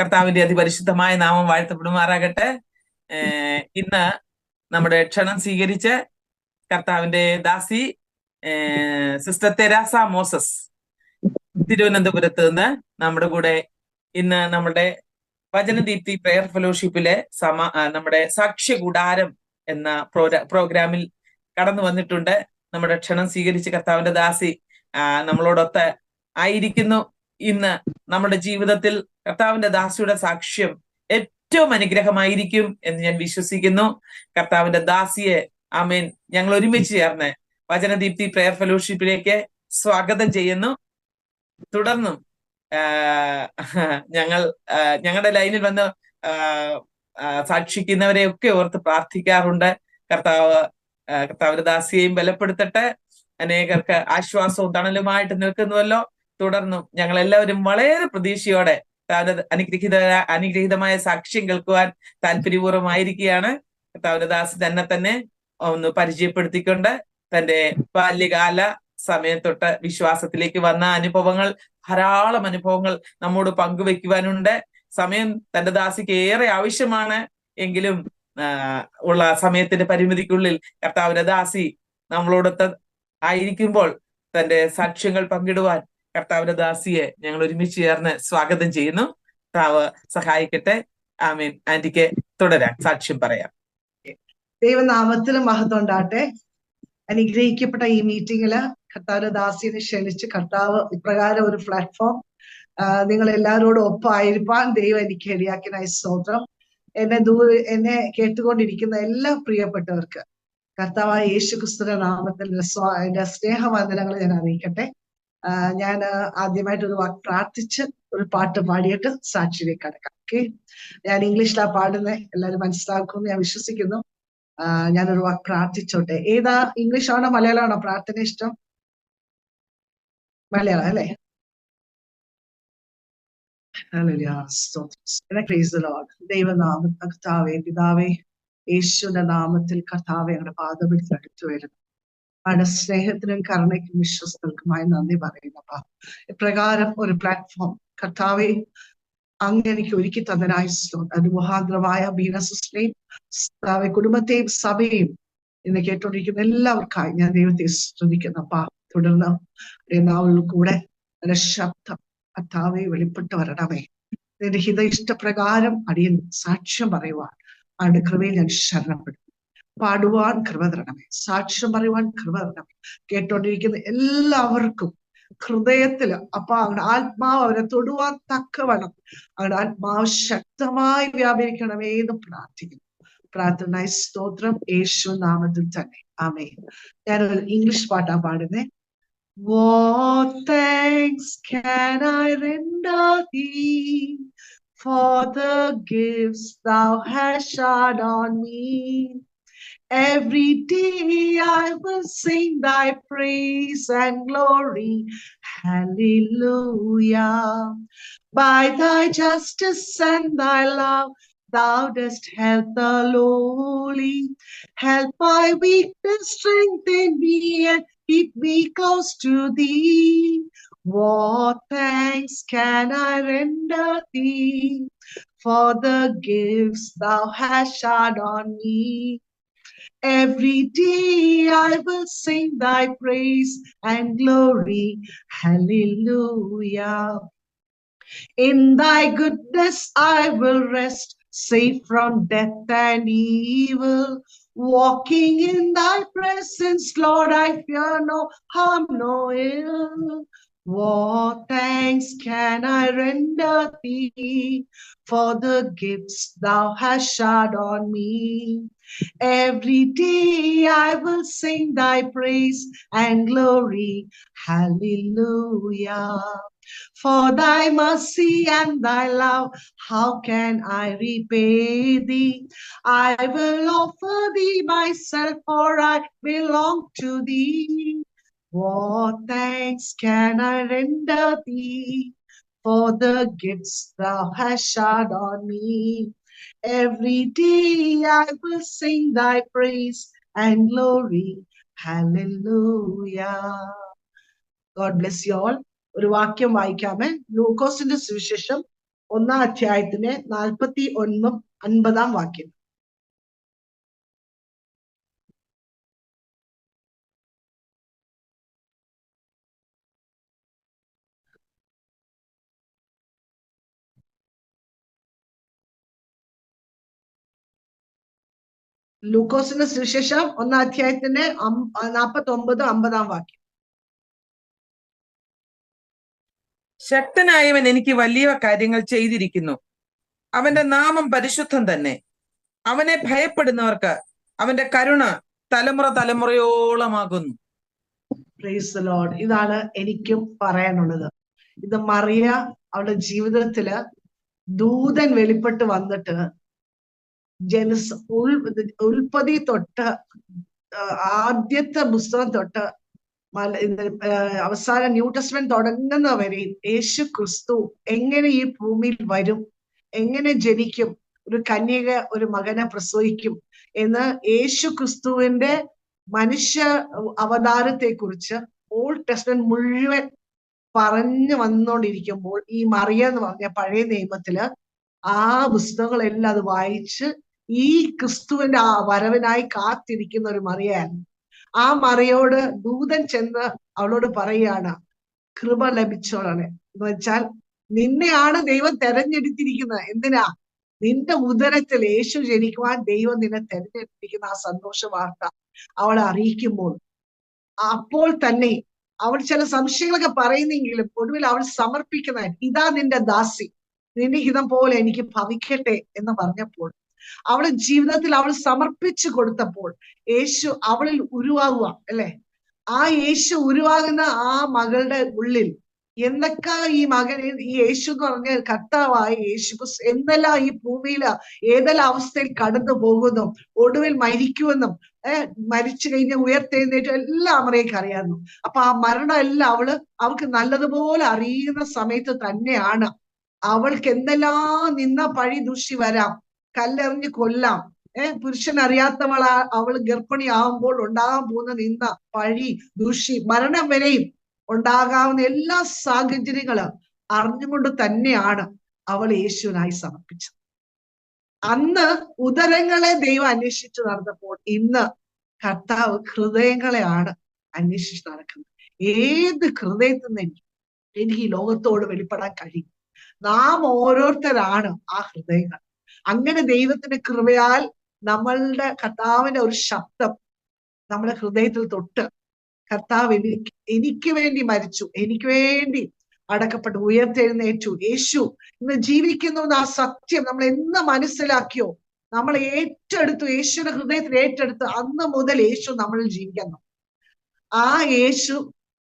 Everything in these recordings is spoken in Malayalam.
കർത്താവിന്റെ അതിപരിശുദ്ധമായ നാമം വാഴ്ത്തപ്പെടുമാറാകട്ടെ. ഇന്ന് നമ്മുടെ ക്ഷണം സ്വീകരിച്ച് കർത്താവിന്റെ ദാസി സിസ്റ്റർ തെരാസ മോസസ് തിരുവനന്തപുരത്ത് നിന്ന് നമ്മുടെ കൂടെ ഇന്ന് നമ്മുടെ വചനദീപ്തി പ്രയർ ഫെലോഷിപ്പിലെ നമ്മുടെ സാക്ഷ്യകൂടാരം എന്ന പ്രോഗ്രാമിൽ കടന്നു വന്നിട്ടുണ്ട്. നമ്മുടെ ക്ഷണം സ്വീകരിച്ച് കർത്താവിന്റെ ദാസി നമ്മളോടൊത്ത് ആയിരിക്കുന്നു. ഇന്ന് നമ്മുടെ ജീവിതത്തിൽ കർത്താവിന്റെ ദാസിയുടെ സാക്ഷ്യം ഏറ്റവും അനുഗ്രഹമായിരിക്കും എന്ന് ഞാൻ വിശ്വസിക്കുന്നു. കർത്താവിന്റെ ദാസിയെ ആമേൻ ഞങ്ങൾ ഒരുമിച്ച് ചേർന്ന് വചനദീപ്തി പ്രയർ ഫെലോഷിപ്പിലേക്ക് സ്വാഗതം ചെയ്യുന്നു. തുടർന്നും ഞങ്ങളുടെ ലൈനിൽ വന്ന് സാക്ഷിക്കുന്നവരെയൊക്കെ ഓർത്ത് പ്രാർത്ഥിക്കാറുണ്ട്. കർത്താവിന്റെ ദാസിയെയും ബലപ്പെടുത്തട്ടെ. അനേകർക്ക് ആശ്വാസവും തണലുമായിട്ട് നിൽക്കുന്നുവല്ലോ. തുടർന്നും ഞങ്ങൾ എല്ലാവരും വളരെ പ്രതീക്ഷയോടെ അനുഗ്രഹീതമായ സാക്ഷ്യം കേൾക്കുവാൻ താല്പര്യപൂർവ്വമായിരിക്കുകയാണ്. കർത്താവിന്റെ ദാസി തന്നെ ഒന്ന് പരിചയപ്പെടുത്തിക്കൊണ്ട് തന്റെ ബാല്യകാല സമയം തൊട്ട് വിശ്വാസത്തിലേക്ക് വന്ന അനുഭവങ്ങൾ, ധാരാളം അനുഭവങ്ങൾ നമ്മോട് പങ്കുവെക്കുവാനുണ്ട്. സമയം തന്റെ ദാസിക്ക് ഏറെ ആവശ്യമാണ്. എങ്കിലും ഉള്ള സമയത്തിന്റെ പരിമിതിക്കുള്ളിൽ കർത്താവിന്റെ ദാസി നമ്മളോടൊത്ത് ആയിരിക്കുമ്പോൾ തന്റെ സാക്ഷ്യങ്ങൾ പങ്കിടുവാൻ കർത്താവിന്റെ ദാസിയെ ഞങ്ങൾ ഒരുമിച്ച് ചേർന്ന് സ്വാഗതം ചെയ്യുന്നു. കർത്താവ് സഹായിക്കട്ടെ. ആമീൻ. ആന്റിക്ക് തുടരാം, സാക്ഷ്യം പറയാം. ദൈവനാമത്തിൽ മഹത്വം ഉണ്ടാകട്ടെ. അനുഗ്രഹിക്കപ്പെട്ട ഈ മീറ്റിംഗില് കർത്താവിന്റെ ദാസിയെ ക്ഷണിച്ച് കർത്താവ് ഇപ്രകാരം ഒരു പ്ലാറ്റ്ഫോം നിങ്ങൾ എല്ലാവരോടും ഒപ്പമായിരിക്കാൻ ദൈവം എനിക്ക് ഇടയാക്കിയ സ്തോത്രം. എന്നെ കേട്ടുകൊണ്ടിരിക്കുന്ന എല്ലാ പ്രിയപ്പെട്ടവർക്ക് കർത്താവായ യേശു ക്രിസ്തുവിന്റെ നാമത്തിൽ എന്റെ സ്നേഹവന്ദനങ്ങൾ ഞാൻ അറിയിക്കട്ടെ. ഞാൻ ആദ്യമായിട്ട് ഒരു വാക്ക് പ്രാർത്ഥിച്ച് ഒരു പാട്ട് പാടിയിട്ട് സാക്ഷിയിലേക്ക് കടക്കാം. ഓക്കെ, ഞാൻ ഇംഗ്ലീഷിലാണ് പാടുന്നത്, എല്ലാവരും മനസ്സിലാക്കുമെന്ന് ഞാൻ വിശ്വസിക്കുന്നു. ഞാനൊരു വാക്ക് പ്രാർത്ഥിച്ചോട്ടെ. ഏതാ, ഇംഗ്ലീഷാണോ മലയാളമാണോ പ്രാർത്ഥന ഇഷ്ടം? മലയാളം അല്ലേ? ദൈവനാമം കർത്താവേ, പിതാവേ, യേശുവിന്റെ നാമത്തിൽ കർത്താവെ ഞങ്ങളുടെ പാദമെടുത്ത് അടുത്തു വരുന്നു. അവിടെ സ്നേഹത്തിനും കരുണയ്ക്കും വിശ്വസ്തർക്കുമായി നന്ദി പറയുന്നപ്പാ. ഇപ്രകാരം ഒരു പ്ലാറ്റ്ഫോം കർത്താവെ അങ്ങ് എനിക്ക് ഒരുക്കി തന്നതിനായി അത് മുഖാന്തരമായ ബീന സിസ്റ്ററേയും കുടുംബത്തെയും സഭയെയും ഇന്ന് കേട്ടോണ്ടിരിക്കുന്ന എല്ലാവർക്കായി ഞാൻ ദൈവത്തെ സ്തുതിക്കുന്നപ്പാ. തുടർന്ന് നാവിൽ കൂടെ എന്റെ ശബ്ദം കർത്താവെ വെളിപ്പെട്ട് വരണമേ. നിന്റെ ഹിത ഇഷ്ടപ്രകാരം അടിയൻ സാക്ഷ്യം പറയുവാൻ അവരുടെ കൃപയിൽ ഞാൻ ശരണപ്പെടും. പാടുവാൻ കൃപ തരണമേ, സാക്ഷ്യം പറയുവാൻ കൃപ തരണമേ. കേട്ടോണ്ടിരിക്കുന്ന എല്ലാവർക്കും ഹൃദയത്തില് അവരുടെ ആത്മാവ് അവരെ തൊടുവാൻ തക്കവണ്ണം അവരുടെ ആത്മാവ് ശക്തമായി വ്യാപരിക്കണമേ എന്ന് പ്രാർത്ഥിക്കുന്നു. പ്രാർത്ഥന സ്തോത്രം യേശു നാമത്തിൽ തന്നെ, ആമേൻ. ഞാനൊരു ഇംഗ്ലീഷ് പാട്ടാ പാടുന്നേ. What thanks can I render thee for the gifts thou hast showered on me? Every day I will sing thy praise and glory. Hallelujah. By thy justice and thy love, thou dost help the lowly. Help my weakness, strengthen me, and keep me close to thee. What thanks can I render thee for the gifts thou hast showered on me? Every day I will sing thy praise and glory. Hallelujah. In thy goodness I will rest, safe from death and evil. Walking in thy presence, Lord, I fear no harm, no ill. What thanks can I render thee for the gifts thou hast showered on me? Every day I will sing thy praise and glory. Hallelujah. For thy mercy and thy love, how can I repay thee? I will offer thee myself, for I belong to thee. What thanks can I render thee for the gifts thou hast showered on me? Every day I will sing thy praise and glory. Hallelujah. God bless you all. ഒരു വാക്യം വായിക്കാമേ. ലൂക്കോസിന്റെ സുവിശേഷം 1-ാം അധ്യായത്തിന് 41-50 വാക്യം. ലൂക്കോസിന്റെ സുവിശേഷം 1-ാം അധ്യായത്തിന്റെ 49-50 വാക്യം. ശക്തനായവൻ എനിക്ക് വലിയ കാര്യങ്ങൾ ചെയ്തിരിക്കുന്നു, അവന്റെ നാമം പരിശുദ്ധം തന്നെ. അവനെ ഭയപ്പെടുന്നവർക്ക് അവന്റെ കരുണ തലമുറ തലമുറയോളമാകുന്നു. Praise the Lord. ഇതാണ് എനിക്കും പറയാനുള്ളത്. ഇത് മറിയ അവളുടെ ജീവിതത്തില് ദൂതൻ വെളിപ്പെട്ട് വന്നിട്ട് ഉൽപ്പത്തി തൊട്ട് ആദ്യത്തെ പുസ്തകം തൊട്ട് അവസാന ന്യൂ ടെസ്റ്റ്മെന്റ് തുടങ്ങുന്ന വരെയും യേശു ക്രിസ്തു എങ്ങനെ ഈ ഭൂമിയിൽ വരും, എങ്ങനെ ജനിക്കും, ഒരു കന്യക ഒരു മകനെ പ്രസവിക്കും എന്ന് യേശു ക്രിസ്തുവിന്റെ മനുഷ്യ അവതാരത്തെ കുറിച്ച് ഓൾഡ് ടെസ്റ്റ്മെന്റ് മുഴുവൻ പറഞ്ഞു വന്നുകൊണ്ടിരിക്കുമ്പോൾ ഈ മറിയ എന്ന് പറഞ്ഞ പഴയ നിയമത്തില് ആ പുസ്തകങ്ങളെല്ലാം അത് വായിച്ച് ഈ ക്രിസ്തുവിന്റെ ആ വരവിനായി കാത്തിരിക്കുന്ന ഒരു മറിയാണ്. ആ മറിയോട് ദൂതൻ ചെന്ന് അവളോട് പറയാണ്, കൃപ ലഭിച്ചോളെ എന്ന് വെച്ചാൽ നിന്നെയാണ് ദൈവം തെരഞ്ഞെടുത്തിരിക്കുന്നത്. എന്തിനാ? നിന്റെ ഉദരത്തിൽ യേശു ജനിക്കുവാൻ ദൈവം നിന്നെ തെരഞ്ഞെടുത്തിരിക്കുന്ന ആ സന്തോഷ വാർത്ത അവളെ അറിയിക്കുമ്പോൾ അപ്പോൾ തന്നെ അവൾ ചില സംശയങ്ങളൊക്കെ പറയുന്നെങ്കിലും ഒടുവിൽ അവൾ സമർപ്പിക്കുന്ന, ഇതാ നിന്റെ ദാസി, നിന്റെ ഹിതം പോലെ എനിക്ക് ഭവിക്കട്ടെ എന്ന് പറഞ്ഞപ്പോൾ അവളെ ജീവിതത്തിൽ അവൾ സമർപ്പിച്ചു കൊടുത്തപ്പോൾ യേശു അവളിൽ ഉരുവാകുക അല്ലെ. ആ യേശു ഉരുവാകുന്ന ആ മകളുടെ ഉള്ളിൽ എന്തൊക്കെ ഈ മകൻ, ഈ യേശു എന്ന് പറഞ്ഞ കർത്താവായ യേശു എന്തെല്ലാം ഈ ഭൂമിയില് ഏതെല്ലാം അവസ്ഥയിൽ കടന്നു പോകുന്നു, ഒടുവിൽ മരിക്കുമെന്നും മരിച്ചു കഴിഞ്ഞ് ഉയർത്തെഴുന്നേറ്റും എല്ലാം അമറയ്ക്ക് അറിയായിരുന്നു. അപ്പൊ ആ മരണം എല്ലാം അവൾക്ക് നല്ലതുപോലെ അറിയുന്ന സമയത്ത് തന്നെയാണ് അവൾക്ക് എന്തെല്ലാം നിന്ന പഴി ദൂഷി വരാം, കല്ലെറിഞ്ഞ് കൊല്ലാം, പുരുഷൻ അറിയാത്തവളാ അവൾ ഗർഭിണിയാവുമ്പോൾ ഉണ്ടാകാൻ പോകുന്ന നിന്ന പഴി ദൂഷി മരണം വരെയും ഉണ്ടാകാവുന്ന എല്ലാ സാഹചര്യങ്ങളും അറിഞ്ഞുകൊണ്ട് തന്നെയാണ് അവൾ യേശുവിനായി സമർപ്പിച്ചത്. അന്ന് ഉദരങ്ങളെ ദൈവം അന്വേഷിച്ചു നടന്നപ്പോൾ ഇന്ന് കർത്താവ് ഹൃദയങ്ങളെയാണ് അന്വേഷിച്ച് നടക്കുന്നത്. ഏത് ഹൃദയത്തിൽ നിന്ന് എനിക്ക് ഈ ലോകത്തോട് വെളിപ്പെടാൻ കഴിയും? നാം ഓരോരുത്തരാണ് ആ ഹൃദയങ്ങൾ. അങ്ങനെ ദൈവത്തിന്റെ കൃപയാൽ നമ്മളുടെ കർത്താവിന്റെ ഒരു ശബ്ദം നമ്മുടെ ഹൃദയത്തിൽ തൊട്ട്, കർത്താവ് എനിക്ക് വേണ്ടി മരിച്ചു, എനിക്ക് വേണ്ടി അടക്കപ്പെട്ടു, ഉയർത്തെഴുന്നേറ്റു, യേശു ഇന്ന് ജീവിക്കുന്നു ആ സത്യം നമ്മൾ എന്ന് മനസ്സിലാക്കിയോ, നമ്മൾ ഏറ്റെടുത്തു, യേശുവിന്റെ ഹൃദയത്തിൽ ഏറ്റെടുത്ത് അന്ന് മുതൽ യേശു നമ്മളിൽ ജീവിക്കുന്നു. ആ യേശു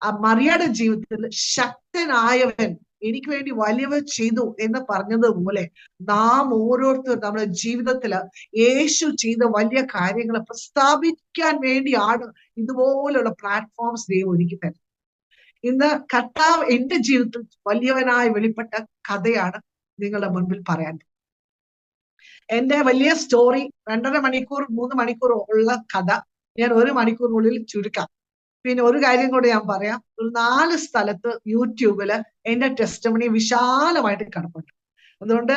ആ മറിയയുടെ ജീവിതത്തിൽ ശക്തനായവൻ എനിക്ക് വേണ്ടി വലിയവ ചെയ്തു എന്ന് പറഞ്ഞതുപോലെ നാം ഓരോരുത്തരും നമ്മുടെ ജീവിതത്തില് യേശു ചെയ്ത വലിയ കാര്യങ്ങൾ പ്രസ്താവിക്കാൻ വേണ്ടിയാണ് ഇതുപോലുള്ള പ്ലാറ്റ്ഫോംസ് ദൈവം ഒരുക്കി തരുന്നത്. ഇന്ന് കർത്താവ് എന്റെ ജീവിതത്തിൽ വലിയവനായി വെളിപ്പെട്ട കഥയാണ് നിങ്ങളുടെ മുൻപിൽ പറയാൻ. എന്റെ വലിയ സ്റ്റോറി 2.5 മണിക്കൂർ 3 മണിക്കൂർ ഉള്ള കഥ ഞാൻ 1 മണിക്കൂറിനുള്ളിൽ ചുരുക്കാം. പിന്നെ ഒരു കാര്യം കൂടെ ഞാൻ പറയാം, ഒരു 4 സ്ഥലത്ത് യൂട്യൂബില് എന്റെ ടെസ്റ്റിമണി വിശാലമായിട്ട് കിടപ്പുണ്ട്. അതുകൊണ്ട്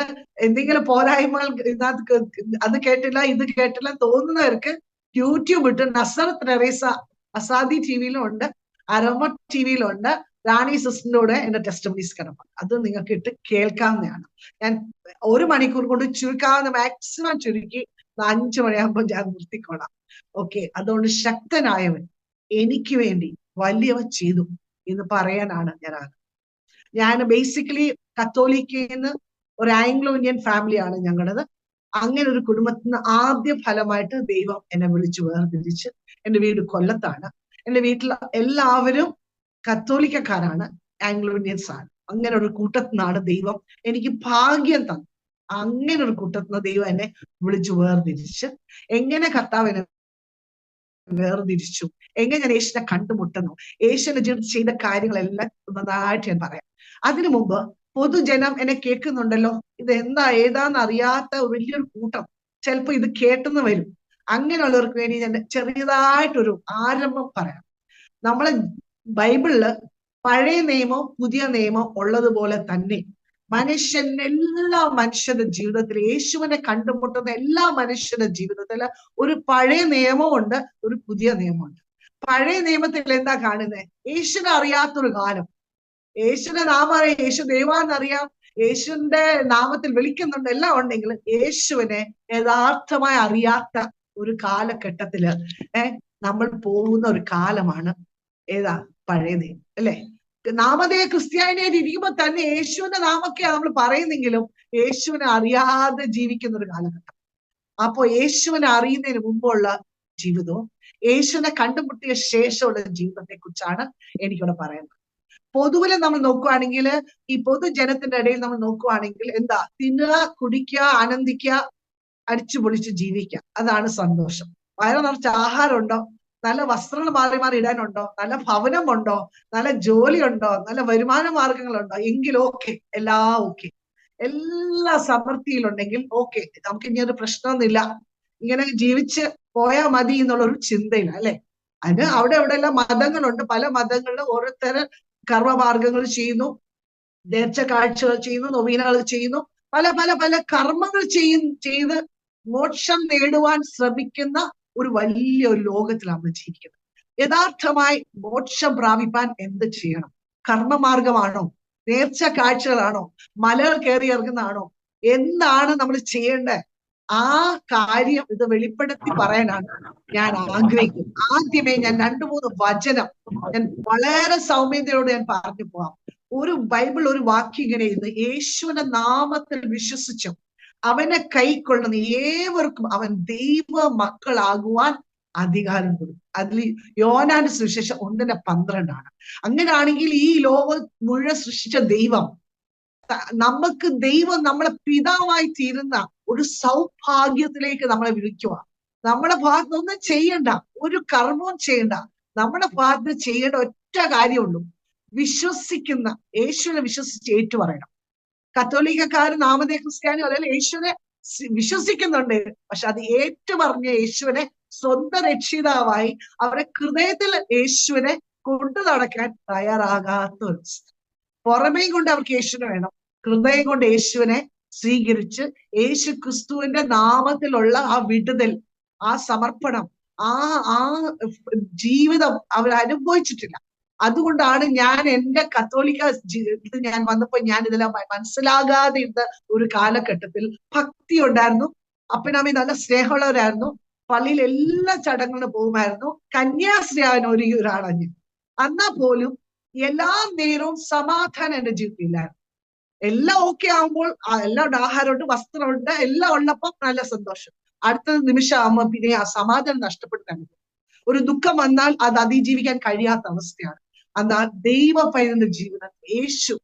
എന്തെങ്കിലും പോരായ്മകൾ ഇതിനകത്ത് അത് കേട്ടില്ല ഇത് കേട്ടില്ല തോന്നുന്നവർക്ക് യൂട്യൂബ് ഇട്ട് നസറത്ത് ടെറേസ അസാദി ടിവിയിലും ഉണ്ട്, അരോമ ടിവിയിലുണ്ട്, റാണി സിസ്റ്ററിന്റെ കൂടെ എന്റെ ടെസ്റ്റിമണീസ് കിടപ്പുണ്ട്. അത് നിങ്ങൾക്ക് ഇട്ട് കേൾക്കാവുന്നതാണ്. ഞാൻ 1 മണിക്കൂർ കൊണ്ട് ചുരുക്കാവുന്ന മാക്സിമം ചുരുക്കി 5 മണിയാകുമ്പോൾ ഞാൻ നിർത്തിക്കോളാം. ഓക്കെ, അതുകൊണ്ട് ശക്തനായവൻ എനിക്ക് വേണ്ടി വലിയവ ചെയ്തു എന്ന് പറയാനാണ് ഞാൻ ബേസിക്കലി കത്തോലിക്കന്ന് ഒരു ആംഗ്ലോ ഇന്ത്യൻ ഫാമിലിയാണ് ഞങ്ങളുടേത്. അങ്ങനെ ഒരു കുടുംബത്തിൽ നിന്ന് ആദ്യ ഫലമായിട്ട് ദൈവം എന്നെ വിളിച്ചു വേർതിരിച്ച്. എന്റെ വീട് കൊല്ലത്താണ്. എന്റെ വീട്ടിൽ എല്ലാവരും കത്തോലിക്കക്കാരാണ്, ആംഗ്ലോ ഇന്ത്യൻസ് ആണ്. അങ്ങനെ ഒരു കൂട്ടത്തിൽ നിന്നാണ് ദൈവം എനിക്ക് ഭാഗ്യം തന്നു. അങ്ങനെ ഒരു കൂട്ടത്തിൽ നിന്ന് ദൈവം എന്നെ വിളിച്ചു വേർതിരിച്ച്. എങ്ങനെ കർത്താവിനെ വേർതിരിച്ചു, എങ്ങനെ ഞാൻ യേശുവിനെ കണ്ടുമുട്ടുന്നു, യേശുവിന്റെ ജീവിതത്തിൽ ചെയ്ത കാര്യങ്ങളെല്ലാം നന്നായിട്ട് ഞാൻ പറയാം. അതിനു മുമ്പ് പൊതുജനം എന്നെ കേൾക്കുന്നുണ്ടല്ലോ, ഇത് ഏതാന്ന് അറിയാത്ത വലിയൊരു കൂട്ടം ചിലപ്പോ ഇത് കേട്ടെന്ന് വരും. അങ്ങനെയുള്ളവർക്ക് വേണ്ടി ഞാൻ ചെറിയതായിട്ടൊരു ആരംഭം പറയാം. നമ്മളെ ബൈബിളില് പഴയ നിയമം പുതിയ നിയമം ഉള്ളതുപോലെ തന്നെ എല്ലാ മനുഷ്യരുടെ ജീവിതത്തിൽ, യേശുവിനെ കണ്ടുമുട്ടുന്ന എല്ലാ മനുഷ്യരുടെ ജീവിതത്തിൽ ഒരു പഴയ നിയമമുണ്ട്, ഒരു പുതിയ നിയമമുണ്ട്. പഴയ നിയമത്തിൽ എന്താ കാണുന്നത്? യേശുവിനെ അറിയാത്തൊരു കാലം. യേശുവിന്റെ നാമം അറിയാം, യേശു ദൈവാന്നറിയാം, യേശുവിന്റെ നാമത്തിൽ വിളിക്കുന്നുണ്ട്, എല്ലാം ഉണ്ടെങ്കിലും യേശുവിനെ യഥാർത്ഥമായി അറിയാത്ത ഒരു കാലഘട്ടത്തില് നമ്മൾ പോകുന്ന ഒരു കാലമാണ് ഏതാ? പഴയ നിയമം അല്ലെ? നാമധേയ ക്രിസ്ത്യാനിയായിട്ട് ഇരിക്കുമ്പോ തന്നെ യേശുവിന്റെ നാമൊക്കെ നമ്മൾ പറയുന്നെങ്കിലും യേശുവിനെ അറിയാതെ ജീവിക്കുന്ന ഒരു കാലഘട്ടം. അപ്പോ യേശുവിനെ അറിയുന്നതിന് മുമ്പുള്ള ജീവിതവും യേശുവിനെ കണ്ടുമുട്ടിയ ശേഷമുള്ള ജീവിതത്തെ കുറിച്ചാണ് എനിക്കിവിടെ പറയുന്നത്. പൊതുവിൽ നമ്മൾ നോക്കുവാണെങ്കിൽ, ഈ പൊതുജനത്തിന്റെ ഇടയിൽ നമ്മൾ നോക്കുവാണെങ്കിൽ എന്താ? തിന്നുക, കുടിക്കുക, ആനന്ദിക്കുക, അടിച്ചു പൊളിച്ച് ജീവിക്കുക, അതാണ് സന്തോഷം. വയറ് നിറച്ച് ആഹാരമുണ്ടോ, നല്ല വസ്ത്രങ്ങൾ മാറി മാറി ഇടാനുണ്ടോ, നല്ല ഭവനമുണ്ടോ, നല്ല ജോലിയുണ്ടോ, നല്ല വരുമാന മാർഗങ്ങളുണ്ടോ, എങ്കിൽ ഓക്കെ, എല്ലാം ഓക്കെ. എല്ലാ സമൃദ്ധിയിലുണ്ടെങ്കിൽ ഓക്കെ, നമുക്ക് ഇനി ഒരു പ്രശ്നമൊന്നുമില്ല, ഇങ്ങനെ ജീവിച്ച് പോയാൽ മതി എന്നുള്ളൊരു ചിന്തയില്ല അല്ലെ? അതിന് അവിടെ എവിടെ എല്ലാം മതങ്ങളുണ്ട്. പല മതങ്ങളിലും ഓരോരുത്തര് കർമ്മമാർഗങ്ങൾ ചെയ്യുന്നു, നേർച്ച കാഴ്ചകൾ ചെയ്യുന്നു, നൊവീനകൾ ചെയ്യുന്നു, പല പല പല കർമ്മങ്ങൾ ചെയ്ത് മോക്ഷം നേടുവാൻ ശ്രമിക്കുന്ന ഒരു വലിയൊരു ലോകത്തിലാണ് ജീവിക്കുന്നത്. യഥാർത്ഥമായി മോക്ഷം പ്രാപിപ്പാൻ എന്ത് ചെയ്യണം? കർമ്മമാർഗമാണോ, നേർച്ച കാഴ്ചകളാണോ, മലകൾ കയറി ഇറങ്ങുന്നതാണോ, എന്താണ് നമ്മൾ ചെയ്യേണ്ടത്? ആ കാര്യം ഇത് വെളിപ്പെടുത്തി പറയാനാണ് ഞാൻ ആഗ്രഹിക്കുന്നത്. ആദ്യമേ ഞാൻ 2-3 വചനം ഞാൻ വളരെ സൗമ്യതയോട് ഞാൻ പറഞ്ഞു പോവാം. ഒരു ബൈബിൾ ഒരു വാക്യം ഇങ്ങനെ ഇരുന്ന്, യേശുവിന്റെ നാമത്തിൽ വിശ്വസിച്ചും അവനെ കൈക്കൊള്ളുന്ന ഏവർക്കും അവൻ ദൈവ മക്കളാകുവാൻ അധികാരം കൊടുക്കും. അതിൽ യോഹന്നാന്റെ സുവിശേഷം 1:12. അങ്ങനെയാണെങ്കിൽ ഈ ലോകം മുഴുവൻ സൃഷ്ടിച്ച ദൈവം, നമുക്ക് ദൈവം നമ്മളെ പിതാവായി തീരുന്ന ഒരു സൗഭാഗ്യത്തിലേക്ക് നമ്മളെ വിളിക്കുക. നമ്മുടെ ഭാഗത്ത് ഒന്നും ചെയ്യണ്ട, ഒരു കർമ്മവും ചെയ്യണ്ട. നമ്മുടെ ഭാഗത്ത് ചെയ്യേണ്ട ഒറ്റ കാര്യമുള്ളൂ, വിശ്വസിക്കുന്ന യേശുവിനെ വിശ്വസിച്ച് ഏറ്റുപറയണം. കത്തോലിക്കക്കാരും നാമധേയ ക്രിസ്ത്യാനിയും അല്ലെങ്കിൽ യേശുവിനെ വിശ്വസിക്കുന്നുണ്ട്, പക്ഷെ അത് ഏറ്റുപറഞ്ഞ യേശുവിനെ സ്വന്തം രക്ഷിതാവായി അവരെ ഹൃദയത്തിൽ യേശുവിനെ കൊണ്ടു നടക്കാൻ തയ്യാറാകാത്ത ഒരു അവസ്ഥ. പുറമേ കൊണ്ട് അവർക്ക് യേശുവിനെ വേണം, ഹൃദയം കൊണ്ട് യേശുവിനെ സ്വീകരിച്ച് യേശു ക്രിസ്തുവിന്റെ നാമത്തിലുള്ള ആ വിടുതൽ, ആ സമർപ്പണം, ആ ജീവിതം അവർ അനുഭവിച്ചിട്ടില്ല. അതുകൊണ്ടാണ് ഞാൻ എന്റെ കത്തോലിക്ക ജീവിതത്തിൽ ഞാൻ വന്നപ്പോ ഞാൻ ഇതെല്ലാം മനസ്സിലാകാതെ ഇരുന്ന ഒരു കാലഘട്ടത്തിൽ ഭക്തി ഉണ്ടായിരുന്നു, അപ്പനമ്മ നല്ല സ്നേഹമുള്ളവരായിരുന്നു, പള്ളിയിൽ എല്ലാ ചടങ്ങുകളും പോകുമായിരുന്നു, കന്യാസ്ത്രീ ആവാൻ ഒരുങ്ങിയ ഒരാളാണ് ഞാൻ. എന്നാ പോലും എല്ലാ നേരവും സമാധാനം എന്റെ ജീവിതത്തിലായിരുന്നു. എല്ലാം ഓക്കെ ആകുമ്പോൾ എല്ലാം ആഹാരമുണ്ട്, വസ്ത്രമുണ്ട്, എല്ലാം ഉള്ളപ്പം നല്ല സന്തോഷം. അടുത്ത നിമിഷം ആകുമ്പോൾ പിന്നെ ആ സമാധാനം നഷ്ടപ്പെടുത്താൻ, ഒരു ദുഃഖം വന്നാൽ അത് അതിജീവിക്കാൻ കഴിയാത്ത അവസ്ഥയാണ്. എന്നാൽ ദൈവ പൈതന്റെ ജീവിതം യേശു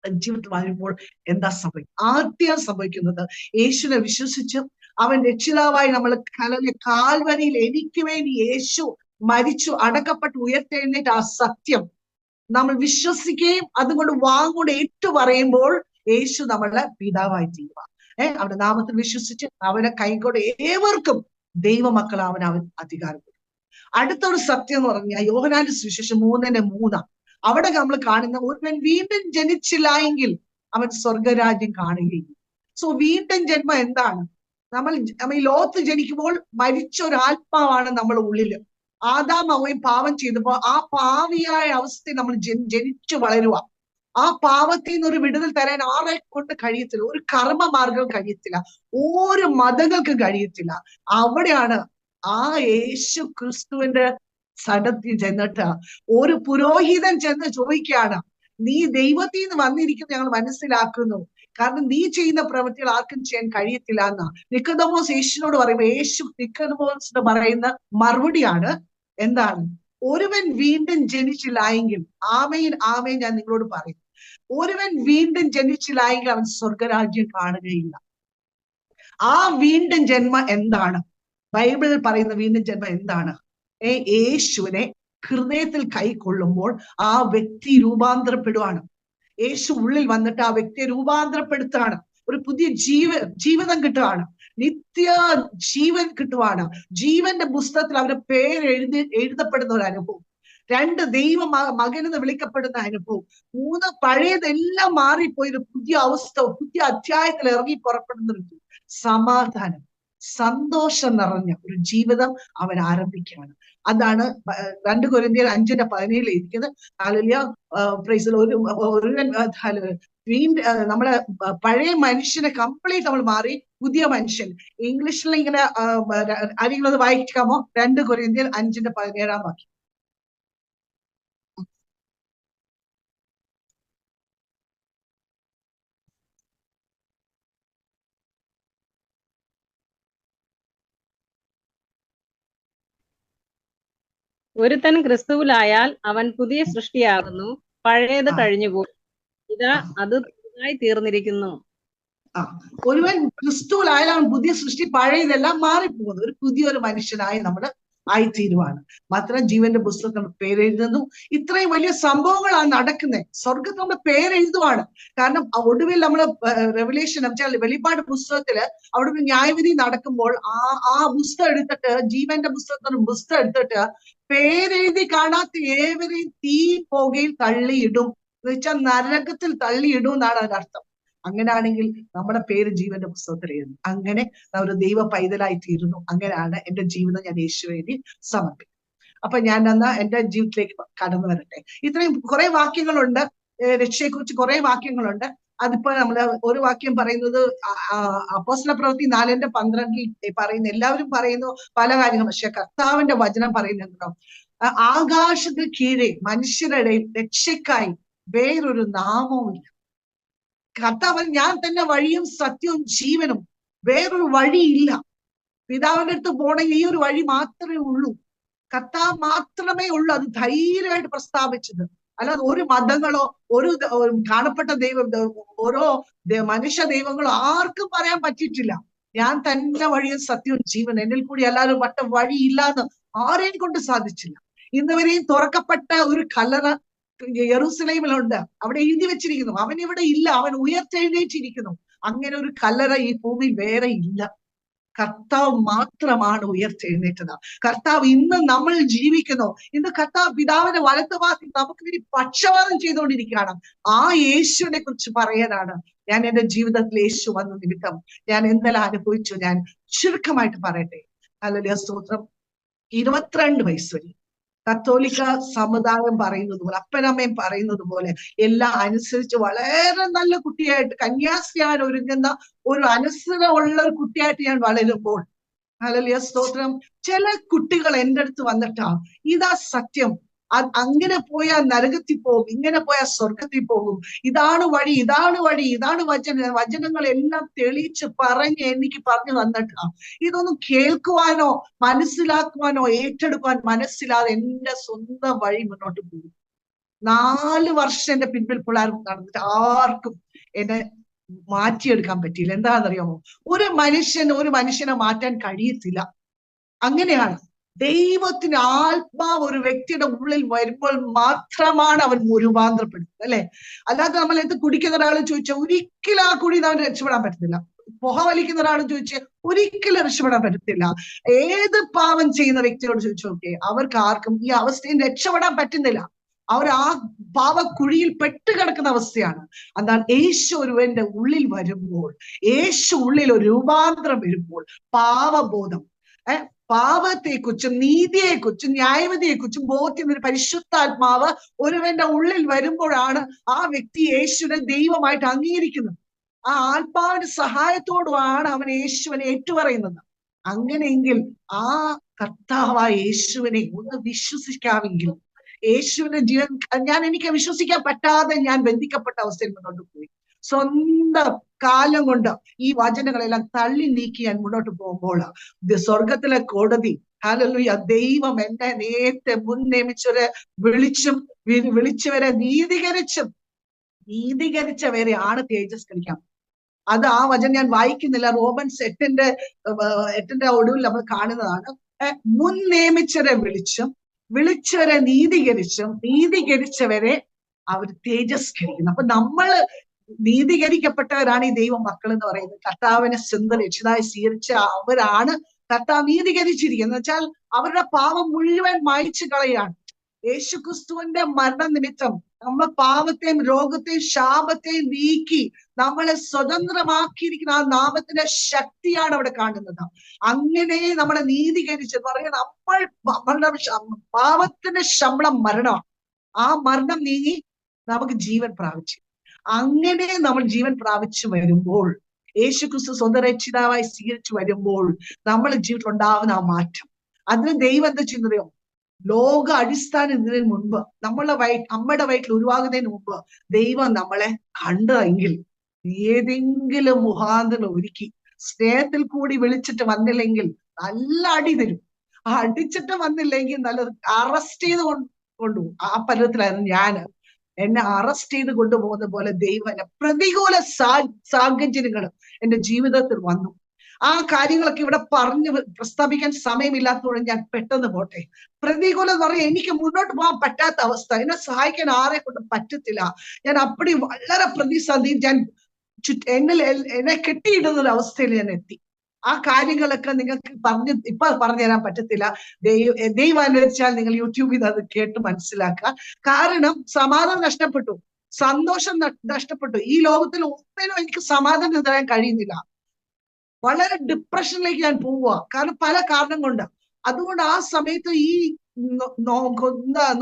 ജീവിതത്തിൽ വരുമ്പോൾ എന്താ സംഭവിക്കും? ആദ്യം സംഭവിക്കുന്നത്, യേശുവിനെ വിശ്വസിച്ചും അവൻ രക്ഷിതാവായി നമ്മൾ കാൽവരിയിൽ എനിക്ക് വേണ്ടി യേശു മരിച്ചു, അടക്കപ്പെട്ട് ഉയർത്തെഴുന്നേറ്റ് ആ സത്യം നമ്മൾ വിശ്വസിക്കുകയും അതുകൊണ്ട് വാങ്ങോട് ഏറ്റുപറയുമ്പോൾ യേശു നമ്മളെ പിതാവായി ചെയ്യുക. അവന്റെ നാമത്തിൽ വിശ്വസിച്ച് അവനെ കൈകൊണ്ട് ഏവർക്കും ദൈവമക്കളാവൻ അവൻ അധികാരം. അടുത്തൊരു സത്യം എന്ന് പറഞ്ഞാൽ യോഹന്നാന്റെ സുവിശേഷം 3:3. അവിടെ നമ്മൾ കാണുന്ന, ഒരുവൻ വീണ്ടും ജനിച്ചില്ല എങ്കിൽ അവൻ സ്വർഗരാജ്യം കാണുകയില്ല. സോ വീണ്ടും ജന്മം എന്താണ്? നമ്മൾ ഈ ലോകത്ത് ജനിക്കുമ്പോൾ മരിച്ച ഒരു ആത്മാവാണ് നമ്മുടെ ഉള്ളില്. ആദാം ഹവ്വയും പാപം ചെയ്തപ്പോ ആ പാവിയായ അവസ്ഥയിൽ നമ്മൾ ജനിച്ചു വളരുക. ആ പാവത്തിൽ നിന്ന് ഒരു വിടുതൽ തരാൻ ആരെ കൊണ്ട് കഴിയത്തില്ല, ഒരു കർമ്മമാർഗം കഴിയത്തില്ല, ഒരു മതങ്ങൾക്കും കഴിയത്തില്ല. അവിടെയാണ് ആ യേശു ക്രിസ്തുവിന്റെ സ്ഥലത്തിൽ ചെന്നിട്ട് ഒരു പുരോഹിതൻ ചെന്ന് ചോദിക്കുകയാണ്, നീ ദൈവത്തിൽ നിന്ന് വന്നിരിക്കുന്നു ഞങ്ങൾ മനസ്സിലാക്കുന്നു, കാരണം നീ ചെയ്യുന്ന പ്രവൃത്തികൾ ആർക്കും ചെയ്യാൻ കഴിയത്തില്ല എന്നാ നിക്കോദെമോസ് യേശുവിനോട് പറയുമ്പോ യേശു നിക്കോദെമോസിന് പറയുന്ന മറുപടിയാണ് എന്താണ്? ഒരുവൻ വീണ്ടും ജനിച്ചില്ലായെങ്കിൽ, ആമേൻ ആമേൻ ഞാൻ നിങ്ങളോട് പറയും, ഒരുവൻ വീണ്ടും ജനിച്ചില്ലായെങ്കിൽ അവൻ സ്വർഗരാജ്യം കാണുകയില്ല. ആ വീണ്ടും ജന്മം എന്താണ്? ബൈബിളിൽ പറയുന്ന വീണ്ടും ജന്മം എന്താണ്? യേശുവിനെ ഹൃദയത്തിൽ കൈക്കൊള്ളുമ്പോൾ ആ വ്യക്തി രൂപാന്തരപ്പെടുവാണ്. യേശു ഉള്ളിൽ വന്നിട്ട് ആ വ്യക്തിയെ രൂപാന്തരപ്പെടുത്തുകയാണ്. ഒരു പുതിയ ജീവിതം കിട്ടുകയാണ്, നിത്യ ജീവൻ കിട്ടുവാണ്. ജീവന്റെ പുസ്തകത്തിൽ അവരുടെ പേര് എഴുതപ്പെടുന്ന ഒരു അനുഭവം. 2 മകനെന്ന് വിളിക്കപ്പെടുന്ന അനുഭവം, 3 പഴയതെല്ലാം മാറിപ്പോയി ഒരു പുതിയ അവസ്ഥ, പുതിയ അധ്യായത്തിൽ ഇറങ്ങി പുറപ്പെടുന്ന ഒരു സമാധാനം, സന്തോഷം നിറഞ്ഞ ഒരു ജീവിതം അവൻ ആരംഭിക്കുകയാണ്. അതാണ് 2 കൊരിന്ത്യർ 5:17 ഇരിക്കുന്നത്. ഹല്ലേലൂയ, പ്രൈസ് നമ്മളെ പഴയ മനുഷ്യനെ കംപ്ലീറ്റ് നമ്മൾ മാറി, പുതിയ മനുഷ്യൻ. ഇംഗ്ലീഷിൽ ഇങ്ങനെ ആരെങ്കിലും അത് വായിക്കാമോ? 2 കൊരിന്ത്യർ 5:17 ഒരുത്തൻ ക്രിസ്തുവിലായാൽ അവൻ പുതിയ സൃഷ്ടിയാകുന്നു, പഴയത് കഴിഞ്ഞുപോയി, ഇതാ അത് പുതുതായി തീർന്നിരിക്കുന്നു. ഒരുവൻ ക്രിസ്തുവിലായാൽ അവൻ പുതിയ സൃഷ്ടി, പഴയതെല്ലാം മാറിപ്പോകുന്നു, ഒരു പുതിയൊരു മനുഷ്യനായി നമ്മൾ ആയിത്തീരുവാണ്. മാത്രം ജീവന്റെ പുസ്തകത്തിൽ പേരെഴുതുന്നു. ഇത്രയും വലിയ സംഭവങ്ങളാണ് നടക്കുന്നത്. സ്വർഗത്തിൽ നമ്മുടെ പേരെഴുതുവാണ്. കാരണം ഒടുവിൽ നമ്മള് റെവലേഷൻ വെളിപ്പാട് പുസ്തകത്തില് അവിടെ ഒരു ന്യായവിധി നടക്കുമ്പോൾ ആ പുസ്തകം എടുത്തിട്ട്, ജീവന്റെ പുസ്തകം എടുത്തിട്ട് പേരെഴുതി കാണാത്ത ഏവരെയും തീ പുകയിൽ തള്ളിയിടും എന്ന് വെച്ചാൽ നരകത്തിൽ തള്ളിയിടും എന്നാണ് അതിനർത്ഥം. അങ്ങനെയാണെങ്കിൽ നമ്മുടെ പേര് ജീവന്റെ പുസ്തകത്തിൽ എഴുതുന്നു. അങ്ങനെ ഒരു ദൈവ പൈതലായി തീരുന്നു. അങ്ങനെയാണ് എന്റെ ജീവിതം ഞാൻ യേശുവിന് സമർപ്പിക്കും. അപ്പൊ ഞാൻ എന്റെ ജീവിതത്തിലേക്ക് കടന്നു വരട്ടെ. ഇത്രയും കുറെ വാക്യങ്ങളുണ്ട്, രക്ഷയെക്കുറിച്ച് കുറെ വാക്യങ്ങളുണ്ട്. അതിപ്പോ നമ്മള് ഒരു വാക്യം പറയുന്നത് അപ്പോസ്തലപ്രവൃത്തി 4:12 പറയുന്നു. എല്ലാവരും പറയുന്നു പല കാര്യങ്ങളും, പക്ഷെ കർത്താവിന്റെ വചനം പറയുന്നുണ്ടോ, ആകാശത്തിൽ കീഴെ മനുഷ്യരുടെ രക്ഷയ്ക്കായി വേറൊരു നാമവുമില്ല. കർത്താവ് ഞാൻ തന്നെ വഴിയും സത്യവും ജീവനും, വേറൊരു വഴിയില്ല. പിതാവിന്റെ അടുത്ത് പോണെങ്കിൽ ഈ ഒരു വഴി മാത്രമേ ഉള്ളൂ, കർത്താവ് മാത്രമേ ഉള്ളൂ. അത് ധൈര്യമായിട്ട് പ്രസ്താവിച്ചത്. അല്ലാതെ ഒരു മതങ്ങളോ ഒരു കാണപ്പെട്ട ഓരോ മനുഷ്യ ദൈവങ്ങളോ ആർക്കും പറയാൻ പറ്റിയിട്ടില്ല. ഞാൻ തന്നെ വഴിയും സത്യവും ജീവൻ, എന്നിൽ കൂടി എല്ലാവരും വട്ട വഴിയില്ലാന്ന് ആരെയും കൊണ്ട് സാധിച്ചില്ല. ഇന്നുവരെയും തുറക്കപ്പെട്ട ഒരു കല്ലറ യെറൂസലേമിലുണ്ട്. അവിടെ എഴുതി വെച്ചിരിക്കുന്നു, അവൻ ഇവിടെ ഇല്ല, അവൻ ഉയർത്തെഴുന്നേറ്റിരിക്കുന്നു. അങ്ങനെ ഒരു കല്ലറ ഈ ഭൂമിയിൽ വേറെ ഇല്ല. കർത്താവ് മാത്രമാണ് ഉയർത്തെഴുന്നേറ്റത്. കർത്താവ് ഇന്ന് നമ്മൾ ജീവിക്കുന്നു. ഇന്ന് കർത്താവ് പിതാവിന്റെ വലത്തുഭാഗത്ത് നമുക്ക് വേണ്ടി പക്ഷപാതം ചെയ്തുകൊണ്ടിരിക്കുകയാണ്. ആ യേശുവിനെ കുറിച്ച് പറയാനാണ് ഞാൻ എന്റെ ജീവിതത്തിൽ യേശു വന്ന നിമിത്തം ഞാൻ എന്തെല്ലാം അനുഭവിച്ചു. ഞാൻ ചുരുക്കമായിട്ട് പറയട്ടെ. ഹല്ലേലൂയ, സ്തോത്രം. 22 വയസ്സ് വരെ കത്തോലിക്ക സമുദായം പറയുന്നത് പോലെ, അപ്പനമ്മയും പറയുന്നത് പോലെ എല്ലാം അനുസരിച്ച് വളരെ നല്ല കുട്ടിയായിട്ട്, കന്യാസ്ത്രീയാൻ ഒരുങ്ങുന്ന ഒരു അനുസരണമുള്ള ഒരു കുട്ടിയായിട്ട് ഞാൻ വളരുമ്പോൾ, ഹല്ലേലൂയ, സ്തോത്രം, ചില കുട്ടികൾ എൻ്റെ അടുത്ത് വന്നിട്ടാ ഇതാ സത്യം, അങ്ങനെ പോയാൽ നരകത്തിൽ പോകും, ഇങ്ങനെ പോയാൽ സ്വർഗത്തിൽ പോകും, ഇതാണ് വഴി, ഇതാണ് വഴി, ഇതാണ് വചനങ്ങളെല്ലാം തെളിയിച്ച് പറഞ്ഞ് എനിക്ക് പറഞ്ഞു തന്നിട്ടാ. ഇതൊന്നും കേൾക്കുവാനോ മനസ്സിലാക്കുവാനോ ഏറ്റെടുക്കുവാൻ മനസ്സിലാതെ എന്റെ സ്വന്തം വഴി മുന്നോട്ട് പോകും. 4 വർഷം എന്റെ പിൻപിൽ പിള്ളേർ നടന്നിട്ട് ആർക്കും എന്നെ മാറ്റിയെടുക്കാൻ പറ്റിയില്ല. എന്താണെന്നറിയാമോ? ഒരു മനുഷ്യനെ മാറ്റാൻ കഴിയത്തില്ല. അങ്ങനെയാണ്. ദൈവത്തിന് ആത്മാവ് ഒരു വ്യക്തിയുടെ ഉള്ളിൽ വരുമ്പോൾ മാത്രമാണ് അവൻ രൂപാന്തരപ്പെടുന്നത്, അല്ലെ? അല്ലാതെ നമ്മൾ എന്ത് കുടിക്കുന്ന ഒരാളും ചോദിച്ചാൽ ഒരിക്കലും ആ കുടി അവൻ രക്ഷപ്പെടാൻ പറ്റത്തില്ല. പുക വലിക്കുന്ന ഒരാളും ചോദിച്ചാൽ ഒരിക്കലും രക്ഷപ്പെടാൻ പറ്റത്തില്ല. ഏത് പാവം ചെയ്യുന്ന വ്യക്തിയോട് ചോദിച്ചു നോക്കിയേ, അവർക്ക് ആർക്കും ഈ അവസ്ഥയിൽ രക്ഷപ്പെടാൻ പറ്റുന്നില്ല. അവർ ആ പാവക്കുഴിയിൽ പെട്ടുകിടക്കുന്ന അവസ്ഥയാണ്. എന്നാൽ യേശു ഒരുവന്റെ ഉള്ളിൽ വരുമ്പോൾ, യേശു ഉള്ളിൽ ഒരു രൂപാന്തരം വരുമ്പോൾ, പാവബോധം, പാപത്തെക്കുറിച്ചും നീതിയെക്കുറിച്ചും ന്യായവിധിയെക്കുറിച്ചും ബോധ്യം ഒരു പരിശുദ്ധാത്മാവ് ഒരുവന്റെ ഉള്ളിൽ വരുമ്പോഴാണ് ആ വ്യക്തി യേശുവിനെ ദൈവമായിട്ട് അംഗീകരിക്കുന്നത്. ആ ആത്മാവിന്റെ സഹായത്തോടുമാണ് അവൻ യേശുവിനെ ഏറ്റുപറയുന്നത്. അങ്ങനെയെങ്കിൽ ആ കർത്താവായ യേശുവിനെ ഒന്ന് വിശ്വസിക്കാമെങ്കിൽ, യേശുവിന്റെ ജീവൻ എനിക്ക് വിശ്വസിക്കാൻ പറ്റാതെ ഞാൻ ബന്ധിക്കപ്പെട്ട അവസ്ഥയിൽ മുന്നോട്ട് പോയി. സ്വന്തം കാലം കൊണ്ട് ഈ വചനങ്ങളെല്ലാം തള്ളി നീക്കി ഞാൻ മുന്നോട്ട് പോകുമ്പോൾ സ്വർഗത്തിലെ കോടതി, ഹല്ലേലൂയ, ദൈവം എന്നെ നേരത്തെ മുൻ നിയമിച്ചവരെ വിളിച്ചവരെ നീതീകരിച്ചവരെയാണ് തേജസ്കരിക്കാം. അത് ആ വചനം ഞാൻ വായിക്കുന്നില്ല. റോമൻസ് 8:8 ഒടുവിൽ നമ്മൾ കാണുന്നതാണ്. മുൻ നിയമിച്ചവരെ വിളിച്ചവരെ നീതീകരിച്ചവരെ അവർ തേജസ്കരിക്കുന്നു. അപ്പൊ നമ്മള് നീതീകരിക്കപ്പെട്ടവരാണ് ഈ ദൈവ മക്കൾ എന്ന് പറയുന്നത്. കർത്താവിനെ സ്വന്തം രക്ഷിതായി സ്വീകരിച്ച അവരാണ് കർത്താവ് നീതീകരിച്ചിരിക്കുന്നത്. എന്ന് വെച്ചാൽ അവരുടെ പാപം മുഴുവൻ മായ്ച്ചു കളയാണ്. യേശുക്രിസ്തുവിന്റെ മരണനിമിത്തം നമ്മൾ പാവത്തെയും രോഗത്തെയും ശാപത്തെയും നീക്കി നമ്മളെ സ്വതന്ത്രമാക്കിയിരിക്കുന്ന ആ നാമത്തിന്റെ ശക്തിയാണ് അവിടെ കാണുന്നത്. അങ്ങനെ നമ്മളെ നീതീകരിച്ച് പറയാൻ നമ്മളുടെ പാവത്തിന്റെ ശമ്പളം മരണമാണ്. ആ മരണം നീങ്ങി നമുക്ക് ജീവൻ പ്രാപിച്ചു. അങ്ങനെ നമ്മൾ ജീവൻ പ്രാപിച്ചു വരുമ്പോൾ, യേശുക്രിസ്തു സ്വന്തം രക്ഷിതാവായി സ്വീകരിച്ചു വരുമ്പോൾ നമ്മളെ ജീവിതത്തിൽ ഉണ്ടാവുന്ന ആ മാറ്റം, അതിന് ദൈവം എന്താ ചെയ്യുന്നതോ, ലോക അടിസ്ഥാനത്തിന് മുൻപ് അമ്മയുടെ വയറ്റിൽ ഉരുവാകുന്നതിന് മുമ്പ് ദൈവം നമ്മളെ കണ്ടെങ്കിൽ ഏതെങ്കിലും മുഖാന്തരം ഒരുക്കി സ്നേഹത്തിൽ കൂടി വിളിച്ചിട്ട് വന്നില്ലെങ്കിൽ നല്ല അടി തരും. ആ അടിച്ചിട്ട് വന്നില്ലെങ്കിൽ നല്ലത് അറസ്റ്റ് ചെയ്ത് കൊണ്ടുപോകും. ആ പരുവത്തിലായിരുന്നു എന്നെ അറസ്റ്റ് ചെയ്ത് കൊണ്ടുപോകുന്ന പോലെ ദൈവം പ്രതികൂല സാഹചര്യങ്ങൾ എന്റെ ജീവിതത്തിൽ വന്നു. ആ കാര്യങ്ങളൊക്കെ ഇവിടെ പറഞ്ഞ് പ്രസ്താവിക്കാൻ സമയമില്ലാത്തതുകൊണ്ട് ഞാൻ പെട്ടെന്ന് പോട്ടെ. പ്രതികൂലം എന്ന് പറഞ്ഞാൽ എനിക്ക് മുന്നോട്ട് പോകാൻ പറ്റാത്ത അവസ്ഥ, എന്നെ സഹായിക്കാൻ ആരെ കൊണ്ട് പറ്റത്തില്ല. ഞാൻ അപ്പടി വളരെ പ്രതിസന്ധി, ഞാൻ എന്നെ കെട്ടിയിടുന്ന ഒരു അവസ്ഥയിൽ ഞാൻ എത്തി. ആ കാര്യങ്ങളൊക്കെ നിങ്ങൾക്ക് ഇപ്പൊ പറഞ്ഞു തരാൻ പറ്റത്തില്ല. ദൈവം അനുവദിച്ചാൽ നിങ്ങൾ യൂട്യൂബിൽ നിന്ന് അത് കേട്ട് മനസ്സിലാക്കുക. കാരണം സമാധാനം നഷ്ടപ്പെട്ടു, സന്തോഷം നഷ്ടപ്പെട്ടു. ഈ ലോകത്തിൽ ഒന്നിനും എനിക്ക് സമാധാനം തരാൻ കഴിയുന്നില്ല. വളരെ ഡിപ്രഷനിലേക്ക് ഞാൻ പോവുക, കാരണം പല കാരണം കൊണ്ട്. അതുകൊണ്ട് ആ സമയത്ത് ഈ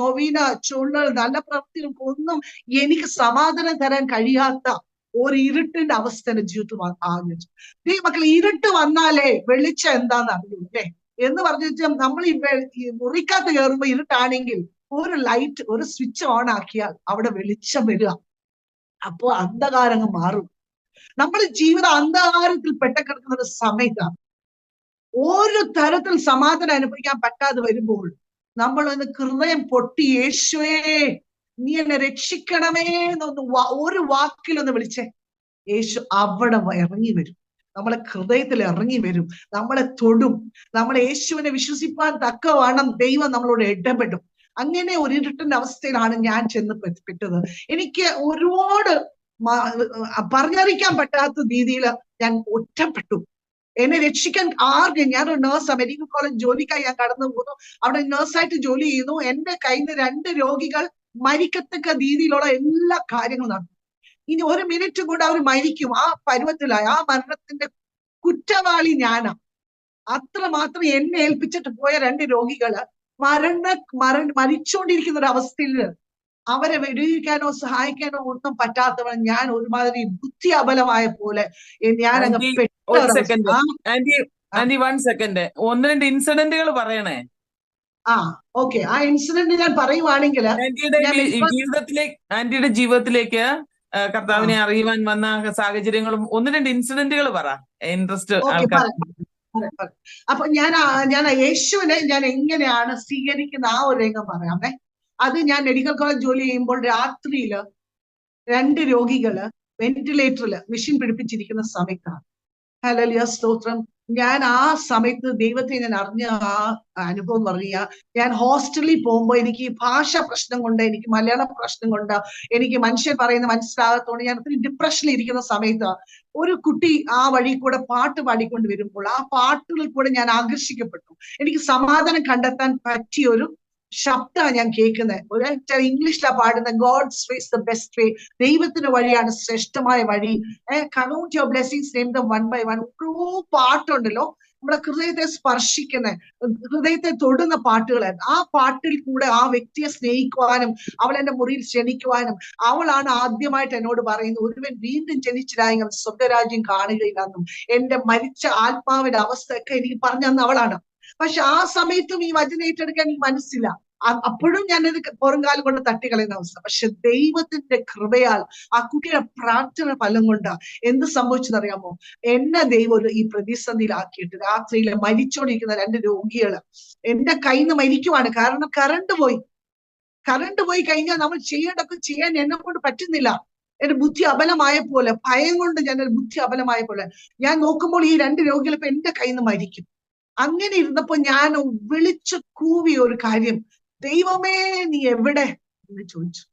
നോവീന ചുള്ളൽ നല്ല പ്രവൃത്തികൾക്ക് ഒന്നും എനിക്ക് സമാധാനം തരാൻ കഴിയാത്ത ഒരു ഇരുട്ടിന്റെ അവസ്ഥ എന്റെ ജീവിതത്തിൽ ആഗ്രഹിച്ചു. മക്കൾ, ഇരുട്ട് വന്നാലേ വെളിച്ചം എന്താന്ന് അറിയൂ അല്ലേ എന്ന് പറഞ്ഞു. നമ്മൾ ഈ മുറിക്കകത്ത് കയറുമ്പോ ഇരുട്ടാണെങ്കിൽ ഒരു ലൈറ്റ്, ഒരു സ്വിച്ച് ഓൺ ആക്കിയാൽ അവിടെ വെളിച്ചം വരിക. അപ്പോ അന്ധകാരങ്ങൾ മാറും. നമ്മുടെ ജീവിതം അന്ധകാരത്തിൽ പെട്ടക്കിടക്കുന്ന ഒരു സമയത്താണ്. ഒരു തരത്തിൽ സമാധാനം അനുഭവിക്കാൻ പറ്റാതെ വരുമ്പോൾ നമ്മൾ ഒന്ന് ഹൃദയം പൊട്ടി, യേശുവേ നീ എന്നെ രക്ഷിക്കണമേ എന്നൊന്ന് ഒരു വാക്കിലൊന്ന് വിളിച്ചേ. യേശു അവിടെ ഇറങ്ങി വരും, നമ്മളെ ഹൃദയത്തിൽ ഇറങ്ങി വരും, നമ്മളെ തൊടും. നമ്മളെ യേശുവിനെ വിശ്വസിപ്പാൻ തക്കവണ്ണം ദൈവം നമ്മളോട് ഇടപെടും. അങ്ങനെ ഒരു ഇരുട്ടിന്റെ അവസ്ഥയിലാണ് ഞാൻ ചെന്ന് പെട്ടത്. എനിക്ക് ഒരുപാട് പറഞ്ഞറിയിക്കാൻ പറ്റാത്ത രീതിയിൽ ഞാൻ ഒറ്റപ്പെട്ടു. എന്നെ രക്ഷിക്കാൻ ആർക്കും, ഞാനൊരു നേഴ്സ്, മെഡിക്കൽ കോളേജ് ജോലിക്കായി ഞാൻ കടന്നു പോകുന്നു. അവിടെ നേഴ്സായിട്ട് ജോലി ചെയ്യുന്നു. എന്റെ കയ്യിൽ നിന്ന് 2 രോഗികൾ മരിക്കത്തക്ക രീതിയിലുള്ള എല്ലാ കാര്യങ്ങളും നടന്നു. ഇനി ഒരു മിനിറ്റ് കൂടെ അവർ മരിക്കും, ആ പരുവത്തിലായി. ആ മരണത്തിന്റെ കുറ്റവാളി ഞാനാ. അത്രമാത്രം എന്നെ ഏൽപ്പിച്ചിട്ട് പോയ 2 രോഗികള് മരിച്ചുകൊണ്ടിരിക്കുന്ന ഒരു അവസ്ഥയിൽ അവരെ വെടിയിക്കാനോ സഹായിക്കാനോ ഒന്നും പറ്റാത്തവൻ ഞാൻ ഒരുമാതിരി ബുദ്ധി അബലമായ പോലെ ഞാൻ അങ്ങ് ഒന്ന് രണ്ട് ഇൻസിഡന്റുകൾ പറയണേ. ഓക്കെ, ആ ഇൻസിഡന്റ് ഞാൻ പറയുവാണെങ്കിൽ ആന്റിയുടെ ജീവിതത്തിലേക്ക് കർത്താവിനെ അറിയുവാൻ വന്ന സാഹചര്യങ്ങളും 1-2 ഇൻസിഡന്റുകൾ പറ. ഇൻട്രസ്റ്റ് ആൾക്കാർ. അപ്പൊ ഞാൻ യേശുവിനെ ഞാൻ എങ്ങനെയാണ് സ്വീകരിക്കുന്ന ആ ഒരു രംഗം പറയാമേ. അത് ഞാൻ മെഡിക്കൽ കോളേജ് ജോലി ചെയ്യുമ്പോൾ രാത്രിയില് 2 രോഗികള് വെന്റിലേറ്ററില് മെഷീൻ പിടിപ്പിച്ചിരിക്കുന്ന സമയത്താണ്. ഹല്ലേലൂയ, സ്തോത്രം. ഞാൻ ആ സമയത്ത് ദൈവത്തെ ഞാൻ അറിഞ്ഞ ആ അനുഭവം പറയുക. ഞാൻ ഹോസ്റ്റലിൽ പോകുമ്പോൾ എനിക്ക് ഭാഷ പ്രശ്നം കൊണ്ട്, എനിക്ക് മലയാള പ്രശ്നം കൊണ്ട്, എനിക്ക് മനുഷ്യൻ പറയുന്ന മനസ്സിലാകത്തോണ്ട് ഞാൻ ഒത്തിരി ഡിപ്രഷനിൽ ഇരിക്കുന്ന സമയത്ത് ഒരു കുട്ടി ആ വഴി കൂടെ പാട്ട് പാടിക്കൊണ്ട് വരുമ്പോൾ ആ പാട്ടുകളിൽ കൂടെ ഞാൻ ആകർഷിക്കപ്പെട്ടു. എനിക്ക് സമാധാനം കണ്ടെത്താൻ പറ്റിയ ഒരു ശബ്ദമാണ് ഞാൻ കേൾക്കുന്നത്. ഒരു ഇംഗ്ലീഷിലാ പാടുന്ന, God's way is the best way, ദൈവത്തിന്റെ വഴിയാണ് ശ്രേഷ്ഠമായ വഴി, count your blessings, name them one by one. ഓരോ പാട്ടുണ്ടല്ലോ നമ്മുടെ ഹൃദയത്തെ സ്പർശിക്കുന്ന, ഹൃദയത്തെ തൊടുന്ന പാട്ടുകളായിരുന്നു. ആ പാട്ടിൽ കൂടെ ആ വ്യക്തിയെ സ്നേഹിക്കുവാനും അവൾ എന്റെ മുറിയിൽ ക്ഷണിക്കുവാനും, അവളാണ് ആദ്യമായിട്ട് എന്നോട് പറയുന്നത്, ഒരുവൻ വീണ്ടും ജനിച്ചതായെങ്കിൽ സ്വർഗരാജ്യം കാണുകയില്ലെന്നും എന്റെ മരിച്ച ആത്മാവിന്റെ അവസ്ഥയൊക്കെ എനിക്ക് പറഞ്ഞു തന്ന അവളാണ്. പക്ഷെ ആ സമയത്തും ഈ വചനം ഏറ്റെടുക്കാൻ എനിക്ക് മനസ്സില്ല. അപ്പോഴും ഞാനത് പുറംകാലം കൊണ്ട് തട്ടിക്കളയുന്ന അവസ്ഥ. പക്ഷെ ദൈവത്തിന്റെ കൃപയാൽ ആ കുട്ടിയുടെ പ്രാർത്ഥന ഫലം കൊണ്ട് എന്ത് സംഭവിച്ചതറിയാമോ? എന്നെ ദൈവം ഈ പ്രതിസന്ധിയിലാക്കിയിട്ട് രാത്രിയില് മരിച്ചോണ്ടിരിക്കുന്ന 2 രോഗികള് എന്റെ കയ്യിൽ നിന്ന് മരിക്കുവാണ്. കാരണം കറണ്ട് പോയി കഴിഞ്ഞാൽ നമ്മൾ ചെയ്യേണ്ടതൊക്കെ ചെയ്യാൻ എന്നെ കൊണ്ട് പറ്റുന്നില്ല. എന്റെ ബുദ്ധി അബലമായ പോലെ, ഭയം കൊണ്ട് ഞാൻ ബുദ്ധി അബലമായ പോലെ ഞാൻ നോക്കുമ്പോൾ ഈ 2 രോഗികൾ ഇപ്പൊ എന്റെ കയ്യിൽ നിന്ന് മരിക്കും. അങ്ങനെ ഇരുന്നപ്പോ ഞാൻ വിളിച്ചു കൂവിയ ഒരു കാര്യം, ദൈവമേ നീ എവിടെ എന്ന് ചോദിച്ചു.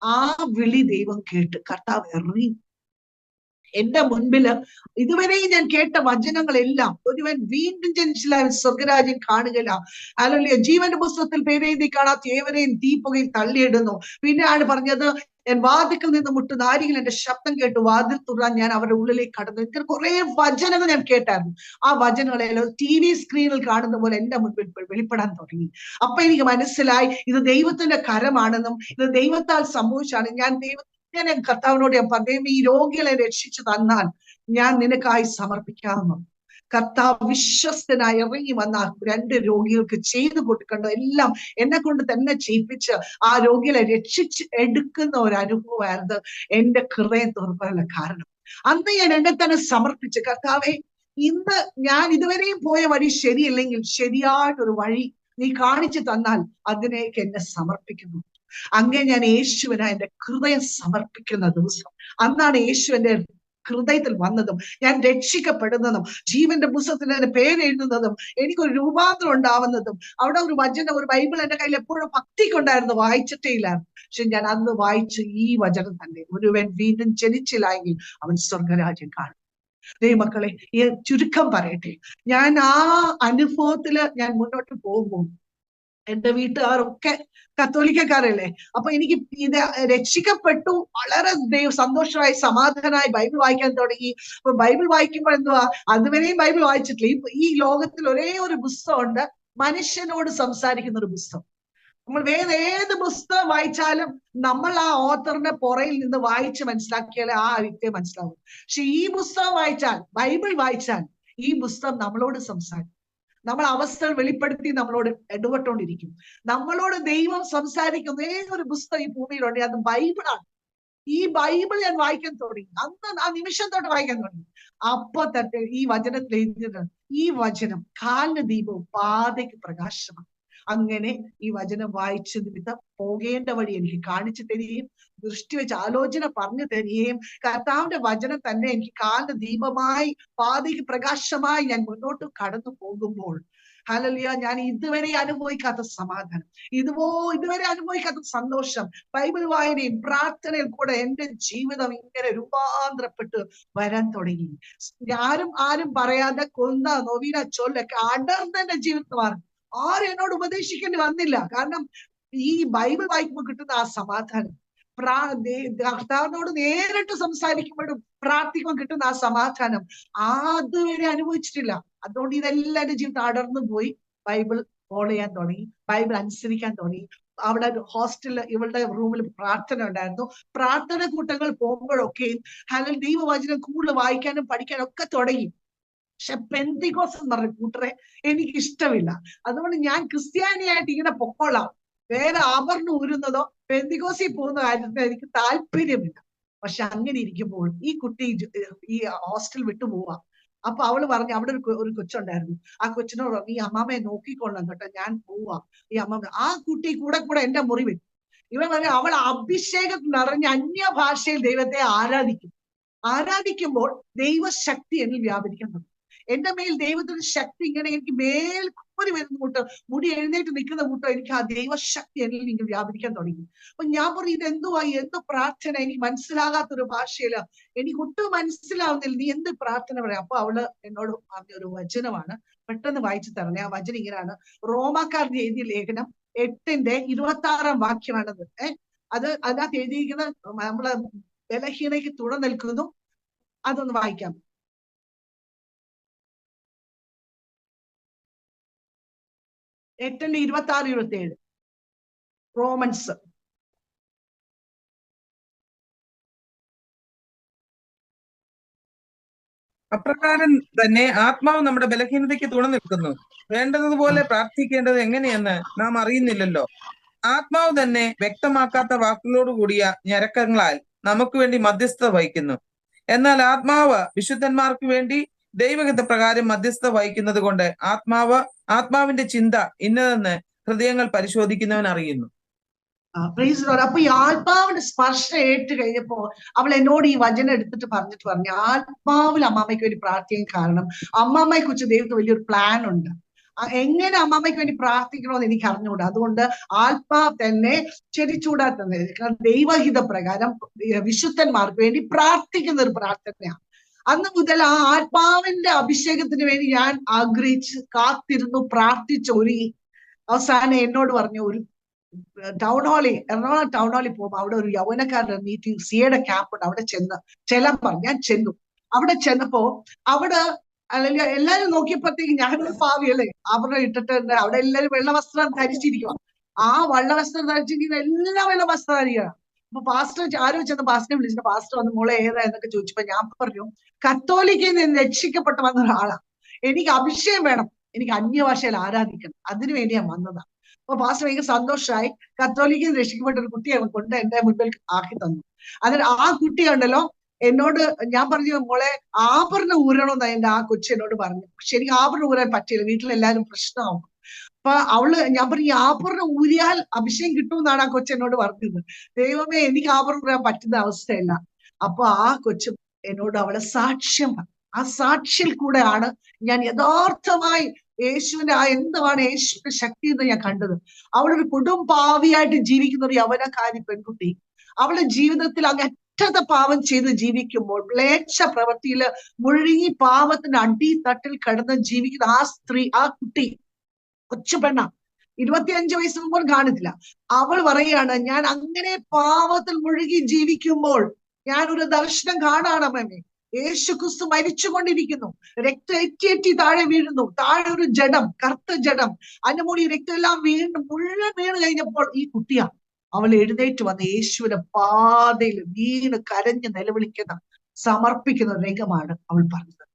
ആ വിളി ദൈവം കേട്ട് കർത്താവ് ഇറങ്ങി. എന്റെ മുൻപില് ഇതുവരെയും ഞാൻ കേട്ട വചനങ്ങളെല്ലാം ഒരുവൻ വീണ്ടും ജനിച്ചില്ല സ്വർഗരാജ്യം കാണുകയില്ല. അല്ലെങ്കിൽ ജീവന്റെ പുസ്തകത്തിൽ പേരെഴുതി കാണാത്ത ഏവരെയും തീപ്പുകയിൽ തള്ളിയിടുന്നു. പിന്നെയാണ് പറഞ്ഞത്, ഞാൻ വാതിക്കൽ നിന്ന് മുട്ടുന്ന ആരെങ്കിലും എന്റെ ശബ്ദം കേട്ടു വാതിൽ തുറക്കാൻ ഞാൻ അവരുടെ ഉള്ളിലേക്ക് കടന്നു. ഇങ്ങനെ കുറെ വചനങ്ങൾ ഞാൻ കേട്ടായിരുന്നു. ആ വചനങ്ങളെല്ലാം TV സ്ക്രീനിൽ കാണുന്ന പോലെ എന്റെ മുൻപിൽ വെളിപ്പെടാൻ തുടങ്ങി. അപ്പൊ എനിക്ക് മനസ്സിലായി ഇത് ദൈവത്തിന്റെ കരമാണെന്നും ഇത് ദൈവത്താൽ സംഭവിച്ചാണ്. ഞാൻ കർത്താവിനോട് ഞാൻ പറഞ്ഞു, ഈ രോഗികളെ രക്ഷിച്ചു തന്നാൽ ഞാൻ നിനക്കായി സമർപ്പിക്കാമെന്നു. കർത്താവ് വിശ്വസ്തനായി ഇറങ്ങി വന്ന 2 രോഗികൾക്ക് ചെയ്തു കൊടുക്കേണ്ട എല്ലാം എന്നെ കൊണ്ട് തന്നെ ചെയ്യിപ്പിച്ച് ആ രോഗികളെ രക്ഷിച്ച് എടുക്കുന്ന ഒരു അനുഭവമായിരുന്നു എന്റെ ഹൃദയം തുറക്കാനുള്ള കാരണം. അന്ന് ഞാൻ എന്നെ തന്നെ സമർപ്പിച്ച്, കർത്താവെ, ഇന്ന് ഞാൻ ഇതുവരെയും പോയ വഴി ശരിയല്ലെങ്കിൽ ശരിയായിട്ടൊരു വഴി നീ കാണിച്ചു തന്നാൽ അതിനേക്ക് എന്നെ സമർപ്പിക്കുന്നു. അങ്ങനെ ഞാൻ യേശുവിനെ എന്റെ ഹൃദയം സമർപ്പിക്കുന്ന ദിവസം അന്നാണ് യേശു എന്റെ ഹൃദയത്തിൽ വന്നതും ഞാൻ രക്ഷിക്കപ്പെടുന്നതും ജീവന്റെ പുസ്തകത്തിൽ എന്റെ പേരെഴുതുന്നതും എനിക്കൊരു രൂപാന്തരം ഉണ്ടാവുന്നതും. അവിടെ ഒരു വചനം, ഒരു ബൈബിൾ എന്റെ കയ്യിൽ എപ്പോഴും ഭക്തിക്കുണ്ടായിരുന്നു, വായിച്ചിട്ടേ ഇല്ലായിരുന്നു. പക്ഷെ ഞാൻ അന്ന് വായിച്ചു ഈ വചനം തന്നെ, ഒരുവൻ വീണ്ടും ജനിച്ചില്ല എങ്കിൽ അവൻ സ്വർഗരാജ്യം കാണും. ദൈവമക്കളെ, ചുരുക്കം പറയട്ടെ, ഞാൻ ആ അനുഭവത്തില് ഞാൻ മുന്നോട്ട് പോകുമ്പോൾ എന്റെ വീട്ടുകാരൊക്കെ കത്തോലിക്കക്കാരല്ലേ. അപ്പൊ എനിക്ക് ഇത് രക്ഷിക്കപ്പെട്ടു, വളരെ സന്തോഷമായി സമാധാനമായി ബൈബിൾ വായിക്കാൻ തുടങ്ങി. അപ്പൊ ബൈബിൾ വായിക്കുമ്പോൾ എന്തുവാ, അതുവരെയും ബൈബിൾ വായിച്ചിട്ടില്ല. ഈ ലോകത്തിൽ ഒരേ ഒരു പുസ്തകമുണ്ട്, മനുഷ്യനോട് സംസാരിക്കുന്ന ഒരു പുസ്തകം. നമ്മൾ വേറെ ഏത് പുസ്തകം വായിച്ചാലും നമ്മൾ ആ ഓത്തറിന്റെ പുറയിൽ നിന്ന് വായിച്ച് മനസ്സിലാക്കിയാലേ ആ വ്യക്തിയെ മനസ്സിലാവും. പക്ഷെ ഈ പുസ്തകം വായിച്ചാൽ, ബൈബിൾ വായിച്ചാൽ ഈ പുസ്തകം നമ്മളോട് സംസാരിക്കും. നമ്മൾ അവസ്ഥകൾ വെളിപ്പെടുത്തി നമ്മളോട് ഇടപെട്ടുകൊണ്ടിരിക്കും. നമ്മളോട് ദൈവം സംസാരിക്കുന്ന ഏതൊരു പുസ്തകം ഈ ഭൂമിയിലുണ്ട് അത് ബൈബിളാണ്. ഈ ബൈബിൾ ഞാൻ വായിക്കാൻ തുടങ്ങി. അന്ന് ആ നിമിഷം തൊട്ട് വായിക്കാൻ തുടങ്ങി. അപ്പൊ തൊട്ട് ഈ വചനത്തിൽ എഴുതിയിട്ടുണ്ട്, ഈ വചനം കാലിന് ദീപവും പാതയ്ക്ക് പ്രകാശമാണ്. അങ്ങനെ ഈ വചനം വായിച്ച നിമിത്തം പോകേണ്ട വഴി എനിക്ക് കാണിച്ചു തരികയും ദൃഷ്ടി വെച്ച് ആലോചന പറഞ്ഞു തരികയും കർത്താവിന്റെ വചനം തന്നെ എനിക്ക് കാലിന് ദീപമായി പാതയ്ക്ക് പ്രകാശമായി ഞാൻ മുന്നോട്ട് കടന്നു പോകുമ്പോൾ, ഹല്ലേലൂയ, ഞാൻ ഇതുവരെ അനുഭവിക്കാത്ത സമാധാനം, ഇതുവരെ അനുഭവിക്കാത്ത സന്തോഷം, ബൈബിൾ വായനയും പ്രാർത്ഥനയിൽ കൂടെ എന്റെ ജീവിതം ഇങ്ങനെ രൂപാന്തരപ്പെട്ട് വരാൻ തുടങ്ങി. ആരും പറയാതെ കൊന്ന നൊവീന ചൊല്ലൊക്കെ അടർന്ന് എന്റെ ജീവിതത്തിൽ മാറി. ആരും എന്നോട് ഉപദേശിക്കേണ്ടി വന്നില്ല. കാരണം ഈ ബൈബിൾ വായിക്കുമ്പോൾ കിട്ടുന്ന ആ സമാധാനം, കർത്താവിനോട് നേരിട്ട് സംസാരിക്കുമ്പോഴും പ്രാർത്ഥിക്കുമ്പോൾ കിട്ടുന്ന ആ സമാധാനം അതുവരെ അനുഭവിച്ചിട്ടില്ല. അതുകൊണ്ട് ഇതെല്ലാം എന്റെ ജീവിതം അടർന്നു പോയി. ബൈബിൾ ഫോളോ ചെയ്യാൻ തുടങ്ങി, ബൈബിൾ അനുസരിക്കാൻ തുടങ്ങി. അവിടെ ഹോസ്റ്റലിൽ ഇവളുടെ റൂമിൽ പ്രാർത്ഥന ഉണ്ടായിരുന്നു. പ്രാർത്ഥന കൂട്ടങ്ങൾ പോകുമ്പോഴൊക്കെയും ദൈവവചനം കൂടുതൽ വായിക്കാനും പഠിക്കാനും ഒക്കെ തുടങ്ങി. പക്ഷെ പെന്തിക്കോസ് എന്ന് പറഞ്ഞ കൂട്ടരെ എനിക്ക് ഇഷ്ടമില്ല. അതുകൊണ്ട് ഞാൻ ക്രിസ്ത്യാനിയായിട്ട് ഇങ്ങനെ പൊക്കോളാം, വേറെ ആഭരണം ഊരുന്നതോ പെന്തിക്കോസിൽ പോകുന്ന കാര്യത്തിൽ എനിക്ക് താല്പര്യമില്ല. പക്ഷെ അങ്ങനെ ഇരിക്കുമ്പോൾ ഈ കുട്ടി ഈ ഹോസ്റ്റൽ വിട്ടു പോവാ. അപ്പൊ അവള് പറഞ്ഞു, അവിടെ ഒരു കൊച്ചുണ്ടായിരുന്നു, ആ കൊച്ചിനോട് പറഞ്ഞു, ഈ അമ്മാമ്മയെ നോക്കിക്കൊള്ളാം കേട്ടോ, ഞാൻ പോവാ. ഈ അമ്മാമ്മ ആ കുട്ടി കൂടെ എന്റെ മുറി വരും. ഇവൻ പറഞ്ഞു, അവൾ അഭിഷേകം നിറഞ്ഞ അന്യഭാഷയിൽ ദൈവത്തെ ആരാധിക്കുമ്പോൾ ദൈവശക്തി എന്നിൽ വ്യാപരിക്കാൻ തുടങ്ങി. എന്റെ മേൽ ദൈവത്തിന്റെ ശക്തി ഇങ്ങനെ എനിക്ക് മേൽക്കൂരി വരുന്ന കൂട്ടോ, മുടി എഴുന്നേറ്റ് നിൽക്കുന്ന കൂട്ടോ, എനിക്ക് ആ ദൈവശക്തി എന്നിൽ നിങ്ങൾ വ്യാപരിക്കാൻ തുടങ്ങി. അപ്പൊ ഞാൻ പറഞ്ഞു, ഇതെന്തുവാ, എന്ത് പ്രാർത്ഥന, എനിക്ക് മനസ്സിലാകാത്തൊരു ഭാഷയില്, എനിക്ക് ഒട്ടും മനസ്സിലാവുന്നില്ല, നീ എന്ത് പ്രാർത്ഥന പറയാം. അപ്പൊ അവള് എന്നോട് പറഞ്ഞൊരു വചനമാണ്, പെട്ടെന്ന് വായിച്ചു തരണേ. ആ വചനം ഇങ്ങനെയാണ്, റോമാക്കാരുടെ എഴുതിയ ലേഖനം 8:26 വാക്യമാണത്. അത് അതിനകത്ത് എഴുതിയിരിക്കുന്ന നമ്മളെ ബലഹീനയ്ക്ക് തുണ നിൽക്കുന്നു. അതൊന്ന് വായിക്കാം. 8:26-27 റോമൻസ്. അപ്രകാരം തന്നെ ആത്മാവ് നമ്മുടെ ബലഹീനതയ്ക്ക് തുണ നിൽക്കുന്നു. വേണ്ടതുപോലെ പ്രാർത്ഥിക്കേണ്ടത് എങ്ങനെയെന്ന് നാം അറിയുന്നില്ലല്ലോ. ആത്മാവ് തന്നെ വ്യക്തമാക്കാത്ത വാക്കുകളോടുകൂടിയ ഞരക്കങ്ങളാൽ നമുക്ക് വേണ്ടി മധ്യസ്ഥത വഹിക്കുന്നു. എന്നാൽ ആത്മാവ് വിശുദ്ധന്മാർക്ക് വേണ്ടി ദൈവഹിത പ്രകാരം മധ്യസ്ഥത വഹിക്കുന്നത് കൊണ്ട് ആത്മാവിന്റെ ചിന്ത ഇന്നതെന്ന് ഹൃദയങ്ങൾ പരിശോധിക്കുന്നവൻ അറിയുന്നു. അപ്പൊ ഈ ആത്മാവിന്റെ സ്പർശം ഏറ്റ് കഴിഞ്ഞപ്പോ അവൾ എന്നോട് ഈ വചനം എടുത്തിട്ട് പറഞ്ഞു, ആത്മാവിൽ അമ്മാമ്മയ്ക്ക് വേണ്ടി പ്രാർത്ഥിക്കാൻ കാരണം അമ്മാമ്മയെ കുറിച്ച് ദൈവത്തിന് വലിയൊരു പ്ലാൻ ഉണ്ട്. എങ്ങനെ അമ്മാമ്മയ്ക്ക് വേണ്ടി പ്രാർത്ഥിക്കണമെന്ന് എനിക്ക് അറിഞ്ഞുകൂടാ. അതുകൊണ്ട് ആത്മാവ് തന്നെ ചെരിച്ചൂടാ തന്നെ ദൈവഹിത പ്രകാരം വിശുദ്ധന്മാർക്ക് വേണ്ടി പ്രാർത്ഥിക്കുന്ന ഒരു പ്രാർത്ഥനയാണ്. അന്ന് മുതൽ ആ ആത്മാവിന്റെ അഭിഷേകത്തിന് വേണ്ടി ഞാൻ ആഗ്രഹിച്ച് കാത്തിരുന്നു, പ്രാർത്ഥിച്ച് ഒരുങ്ങി. അവസാനം എന്നോട് പറഞ്ഞു, ഒരു ടൗൺ ഹാളിൽ, എറണാകുളം ടൗൺ ഹാളിൽ പോകുമ്പോൾ അവിടെ ഒരു യൗവനക്കാരുടെ മീറ്റിംഗ്, സിയുടെ ക്യാമ്പ് ഉണ്ട്. അവിടെ ചെല്ലാൻ പറഞ്ഞു. ഞാൻ ചെന്നു. അവിടെ ചെന്നപ്പോ അവിടെ എല്ലാരും നോക്കിയപ്പോഴത്തേക്ക് ഞാനൊരു പാവിയല്ലേ, അവിടെ ഇട്ടിട്ട് അവിടെ എല്ലാരും വെള്ള വസ്ത്രം ധരിച്ചിരിക്കുക. ആ വെള്ള വസ്ത്രം ധരിച്ചിരിക്കുന്ന എല്ലാം വെള്ള വസ്ത്രം ധരിക്കുക. അപ്പൊ പാസ്റ്റർ ആരോ ചെന്ന് പാസ്റ്ററിനെ വിളിച്ചിട്ട് പാസ്റ്റർ വന്ന് മോളെ ഏതാ എന്നൊക്കെ ചോദിച്ചപ്പോ ഞാൻ പറഞ്ഞു, കത്തോലിക്കയിൽ നിന്ന് രക്ഷിക്കപ്പെട്ട് വന്ന ഒരാളാ, എനിക്ക് അഭിഷേകം വേണം, എനിക്ക് അന്യഭാഷയിൽ ആരാധിക്കണം, അതിനു വേണ്ടി ഞാൻ വന്നതാ. അപ്പൊ പാസ്റ്റർ ഭയങ്കര സന്തോഷമായി. കത്തോലിക്കയിൽ നിന്ന് രക്ഷിക്കപ്പെട്ട ഒരു കുട്ടിയെ കൊണ്ട് എന്റെ മുൻപിൽ ആക്കി തന്നു. അതിന് ആ കുട്ടി ഉണ്ടല്ലോ എന്നോട്, ഞാൻ പറഞ്ഞു മോളെ ആഭരണം ഊരണമെന്നാ എന്റെ ആ കൊച്ചു എന്നോട് പറഞ്ഞു. പക്ഷെ എനിക്ക് ആഭരണം ഊരാൻ പറ്റില്ല, വീട്ടിലെല്ലാരും പ്രശ്നമാവും. അപ്പൊ ഞാൻ പറഞ്ഞു, ആഭരണം ഊരിയാൽ അഭിഷേകം കിട്ടുമെന്നാണ് ആ കൊച്ചു എന്നോട് പറഞ്ഞത്. ദൈവമേ, എനിക്ക് ആഭരണം ഊരാൻ പറ്റുന്ന അവസ്ഥയല്ല. അപ്പൊ ആ കൊച്ചു എന്നോട് അവളെ സാക്ഷ്യം പറഞ്ഞു. ആ സാക്ഷിയിൽ കൂടെയാണ് ഞാൻ യഥാർത്ഥമായി യേശുവിന്റെ എന്താണ് യേശുവിന്റെ ശക്തി എന്ന് ഞാൻ കണ്ടത്. അവളൊരു കൊടും പാവിയായിട്ട് ജീവിക്കുന്ന ഒരു യൗവനക്കാരി പെൺകുട്ടി, അവളുടെ ജീവിതത്തിൽ അങ്ങറ്റത്തെ പാവം ചെയ്ത് ജീവിക്കുമ്പോൾ മ്ലേച്ഛ പ്രവൃത്തിയില് മുഴുകി പാവത്തിന്റെ അടിത്തട്ടിൽ കിടന്ന് ജീവിക്കുന്ന ആ സ്ത്രീ, ആ കുട്ടി, കൊച്ചു പെണ്ണ, 25 വയസ്സ് പോലും കാണത്തില്ല. അവൾ പറയുകയാണ്, ഞാൻ അങ്ങനെ പാവത്തിൽ മുഴുകി ജീവിക്കുമ്പോൾ ഞാൻ ഒരു ദർശനം കാണാണമേ, യേശു ക്രിസ്തു മരിച്ചുകൊണ്ടിരിക്കുന്നു, രക്തം എറ്റി താഴെ വീഴുന്നു, താഴെ ഒരു ജഡം, കറുത്ത ജഡം, അതിന്റെ മുകളിൽ രക്തം എല്ലാം മുഴുവൻ വീണ് കഴിഞ്ഞപ്പോൾ ഈ കുട്ടിയാ അവൾ എഴുന്നേറ്റ് വന്ന് യേശുവിന്റെ പാതയിൽ വീണ് കരഞ്ഞ് നിലവിളിക്കുന്ന, സമർപ്പിക്കുന്ന രംഗമാണ് അവൾ പറഞ്ഞത്.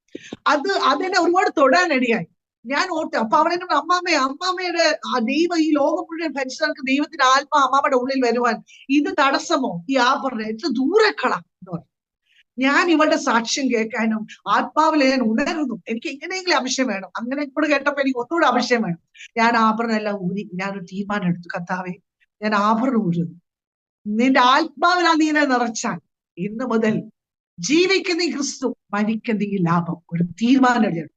അതെന്നെ ഒരുപാട് തൊടാനിടയായി. ഞാൻ ഓർത്ത്. അപ്പൊ അവളെന്നെ അമ്മാമ്മയുടെ ദൈവം ഈ ലോകം മുഴുവൻ ഭരിച്ചവർക്ക് ദൈവത്തിന്റെ ആത്മാ അമ്മാമ്മയുടെ ഉള്ളിൽ വരുവാൻ ഇത് തടസ്സമോ? ഈ ആഭരണം എത്ര ദൂരക്കള എന്ന് പറഞ്ഞു. ഞാൻ ഇവളുടെ സാക്ഷ്യം കേൾക്കാനും ആത്മാവിൽ ഞാൻ ഉണരുന്നു. എനിക്ക് എങ്ങനെയെങ്കിലും അഭിഷേകം വേണം. അങ്ങനെ ഇപ്പോൾ കേട്ടപ്പോ എനിക്ക് ഒന്നുകൂടെ അഭിഷേകം വേണം. ഞാൻ ആഭരണം എല്ലാം ഊരി ഞാനൊരു തീരുമാനം എടുത്തു, കർത്താവേ, ഞാൻ ആഭരണം ഊരുന്നു, നിന്റെ ആത്മാവിനാ നീ നിറച്ചാൽ ഇന്ന് മുതൽ ജീവിക്കുന്ന ക്രിസ്തു, മരിക്കുന്ന ലാഭം. ഒരു തീരുമാനം എടുത്തു.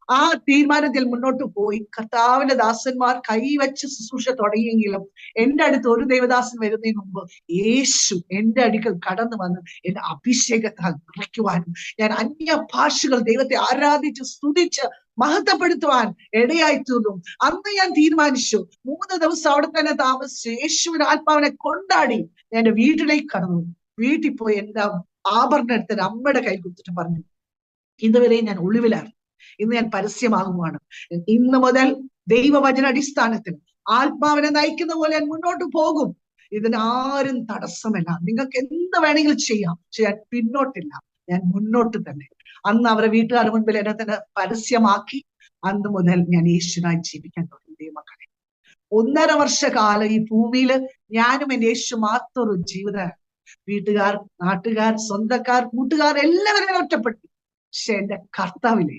ആ തീരുമാനത്തിൽ മുന്നോട്ട് പോയി. കർത്താവിന്റെ ദാസന്മാർ കൈവച്ച് ശുശ്രൂഷ തുടങ്ങിയെങ്കിലും എന്റെ അടുത്ത് ഒരു ദൈവദാസൻ വരുന്നതിന് മുമ്പ് യേശു എന്റെ അടുക്കൽ കടന്നു വന്ന് എന്റെ അഭിഷേകത്താൽ നിറയ്ക്കുവാനും ഞാൻ അന്യ ഭാഷകൾ ദൈവത്തെ ആരാധിച്ച് സ്തുതിച്ച് മഹത്വപ്പെടുത്തുവാൻ ഇടയായി തീർന്നു. അന്ന് ഞാൻ തീരുമാനിച്ചു. 3 ദിവസം അവിടെ തന്നെ താമസിച്ച് യേശുവിന്റെ ആത്മാവിനെ കൊണ്ടാടി ഞാൻ എന്റെ വീട്ടിലേക്ക് കടന്നു. വീട്ടിൽ പോയി എന്റെ ആഭരണം എടുത്ത് അമ്മയുടെ കൈ കൊടുത്തിട്ട് പറഞ്ഞു, ഇതുവരെ ഞാൻ ഒളിവിലാണ്, ഇന്ന് ഞാൻ പരസ്യമാകുവാണ്. ഇന്ന് മുതൽ ദൈവവചന അടിസ്ഥാനത്തിൽ ആത്മാവിനെ നയിക്കുന്ന പോലെ ഞാൻ മുന്നോട്ട് പോകും. ഇതിനാരും തടസ്സമല്ല. നിങ്ങൾക്ക് എന്ത് വേണമെങ്കിലും ചെയ്യാം, പക്ഷെ ഞാൻ പിന്നോട്ടില്ല, ഞാൻ മുന്നോട്ട് തന്നെ. അന്ന് അവരെ വീട്ടുകാരുടെ മുൻപിൽ എന്നെ തന്നെ പരസ്യമാക്കി. അന്ന് മുതൽ ഞാൻ യേശുവിനായി ജീവിക്കാൻ തുടങ്ങി. ദൈവമക്കളെ, 1.5 വർഷക്കാലം ഈ ഭൂമിയില് ഞാനും എന്റെ യേശു മാത്രം ഒരു ജീവിതം. വീട്ടുകാർ, നാട്ടുകാർ, സ്വന്തക്കാർ, കൂട്ടുകാർ എല്ലാവരും ഒറ്റപ്പെട്ടു. പക്ഷെ എന്റെ കർത്താവിനെ,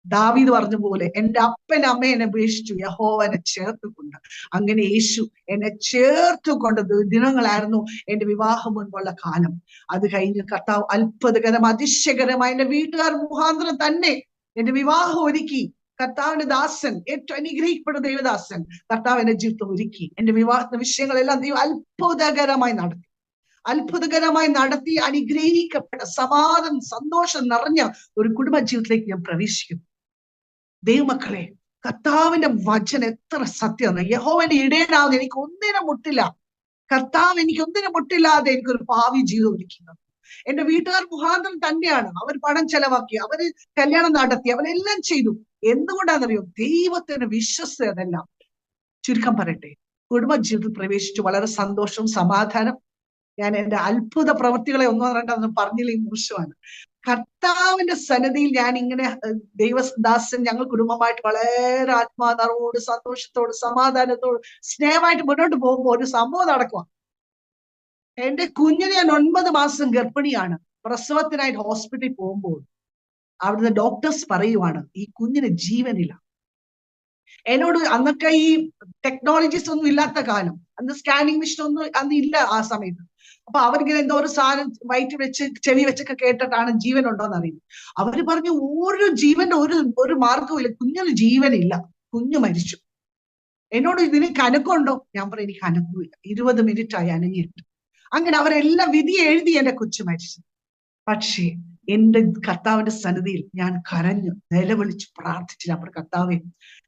ദാവീദ് പറഞ്ഞ പോലെ എന്റെ അപ്പൻ അമ്മ എന്നെ ഉപേക്ഷിച്ചു, യഹോവ എന്നെ ചേർത്തുകൊണ്ട്. അങ്ങനെ യേശു എന്നെ ചേർത്തുകൊണ്ട് ദിനങ്ങളായിരുന്നു എന്റെ വിവാഹം മുൻപുള്ള കാലം. അത് കഴിഞ്ഞ് കർത്താവ് അത്ഭുതകരം അതിശയകരമായ എന്റെ വീട്ടുകാർ മുഖാന്തരം തന്നെ എന്റെ വിവാഹം ഒരുക്കി. കർത്താവിന്റെ ദാസൻ, ഏറ്റവും അനുഗ്രഹിക്കപ്പെട്ട ദൈവദാസൻ കർത്താവ് എന്റെ ജീവിതം ഒരുക്കി. എന്റെ വിവാഹ വിഷയങ്ങളെല്ലാം ദൈവം അത്ഭുതകരമായി നടത്തി അനുഗ്രഹിക്കപ്പെട്ട സമാധാനം, സന്തോഷം നിറഞ്ഞ ഒരു കുടുംബ ജീവിതത്തിലേക്ക് ഞാൻ പ്രവേശിക്കുന്നു. ദൈവമക്കളെ, കർത്താവിന്റെ വചനം എത്ര സത്യമാണ്. യഹോവന്റെ ഇടയനാവുന്ന എനിക്ക് ഒന്നിനും മുട്ടില്ല. കർത്താവ് എനിക്ക് ഒന്നിനും മുട്ടില്ലാതെ എനിക്കൊരു ഭാവി ജീവിതം ഒരുക്കുന്നത് എന്റെ വീട്ടുകാർ മുഖാന്തരം തന്നെയാണ്. അവർ പണം ചെലവാക്കി, അവര് കല്യാണം നടത്തി, അവരെല്ലാം ചെയ്തു. എന്തുകൊണ്ടാണെന്നറിയോ? ദൈവത്തിന് വിശ്വസ്തതെല്ലാം. ചുരുക്കം പറയട്ടെ, കുടുംബ ജീവിതത്തിൽ പ്രവേശിച്ചു വളരെ സന്തോഷവും സമാധാനം. ഞാൻ എന്റെ അത്ഭുത പ്രവൃത്തികളെ 1 2 പറഞ്ഞില്ലെങ്കിൽ മോശമാണ്. കർത്താവിന്റെ സന്നിധിയിൽ ഞാൻ ഇങ്ങനെ ദൈവദാസൻ ഞങ്ങൾ കുടുംബമായിട്ട് വളരെ ആത്മാനറവോട്, സന്തോഷത്തോട്, സമാധാനത്തോട്, സ്നേഹമായിട്ട് മുന്നോട്ട് പോകുമ്പോൾ ഒരു സംഭവം നടക്കുക. എന്റെ കുഞ്ഞിനെ ഞാൻ 9 മാസം ഗർഭിണിയാണ്. പ്രസവത്തിനായിട്ട് ഹോസ്പിറ്റലിൽ പോകുമ്പോൾ അവിടുന്ന് ഡോക്ടേഴ്സ് പറയുവാണ്, ഈ കുഞ്ഞിന് ജീവനില്ല. എന്നോട് അന്നൊക്കെ ഈ ടെക്നോളജീസ് ഒന്നും ഇല്ലാത്ത കാലം, അന്ന് സ്കാനിങ് മെഷീൻ ഒന്നും അന്ന് ഇല്ല ആ സമയത്ത്. അപ്പൊ അവരിങ്ങനെ എന്തോ ഒരു സാധനം വയറ്റ് വെച്ച് ചെവി വെച്ചൊക്കെ കേട്ടിട്ടാണ് ജീവൻ ഉണ്ടോന്ന് അറിയുന്നത്. അവര് പറഞ്ഞു, ഒരു ജീവന്റെ ഒരു മാർഗവും ഇല്ല, കുഞ്ഞിന് ജീവനില്ല. കുഞ്ഞു മരിച്ചു. എന്നോട് ഇതിന് കനക്കമുണ്ടോ? ഞാൻ പറയും എനിക്ക് അനക്കമില്ല. 20 മിനിറ്റായി അനങ്ങിയിട്ട്. അങ്ങനെ അവരെല്ലാം വിധി എഴുതി എന്റെ കൊച്ചു മരിച്ചു. പക്ഷേ എന്റെ കർത്താവിന്റെ സന്നിധിയിൽ ഞാൻ കരഞ്ഞു, നിലവിളിച്ചു, പ്രാർത്ഥിച്ചു. നമ്മുടെ കർത്താവേ,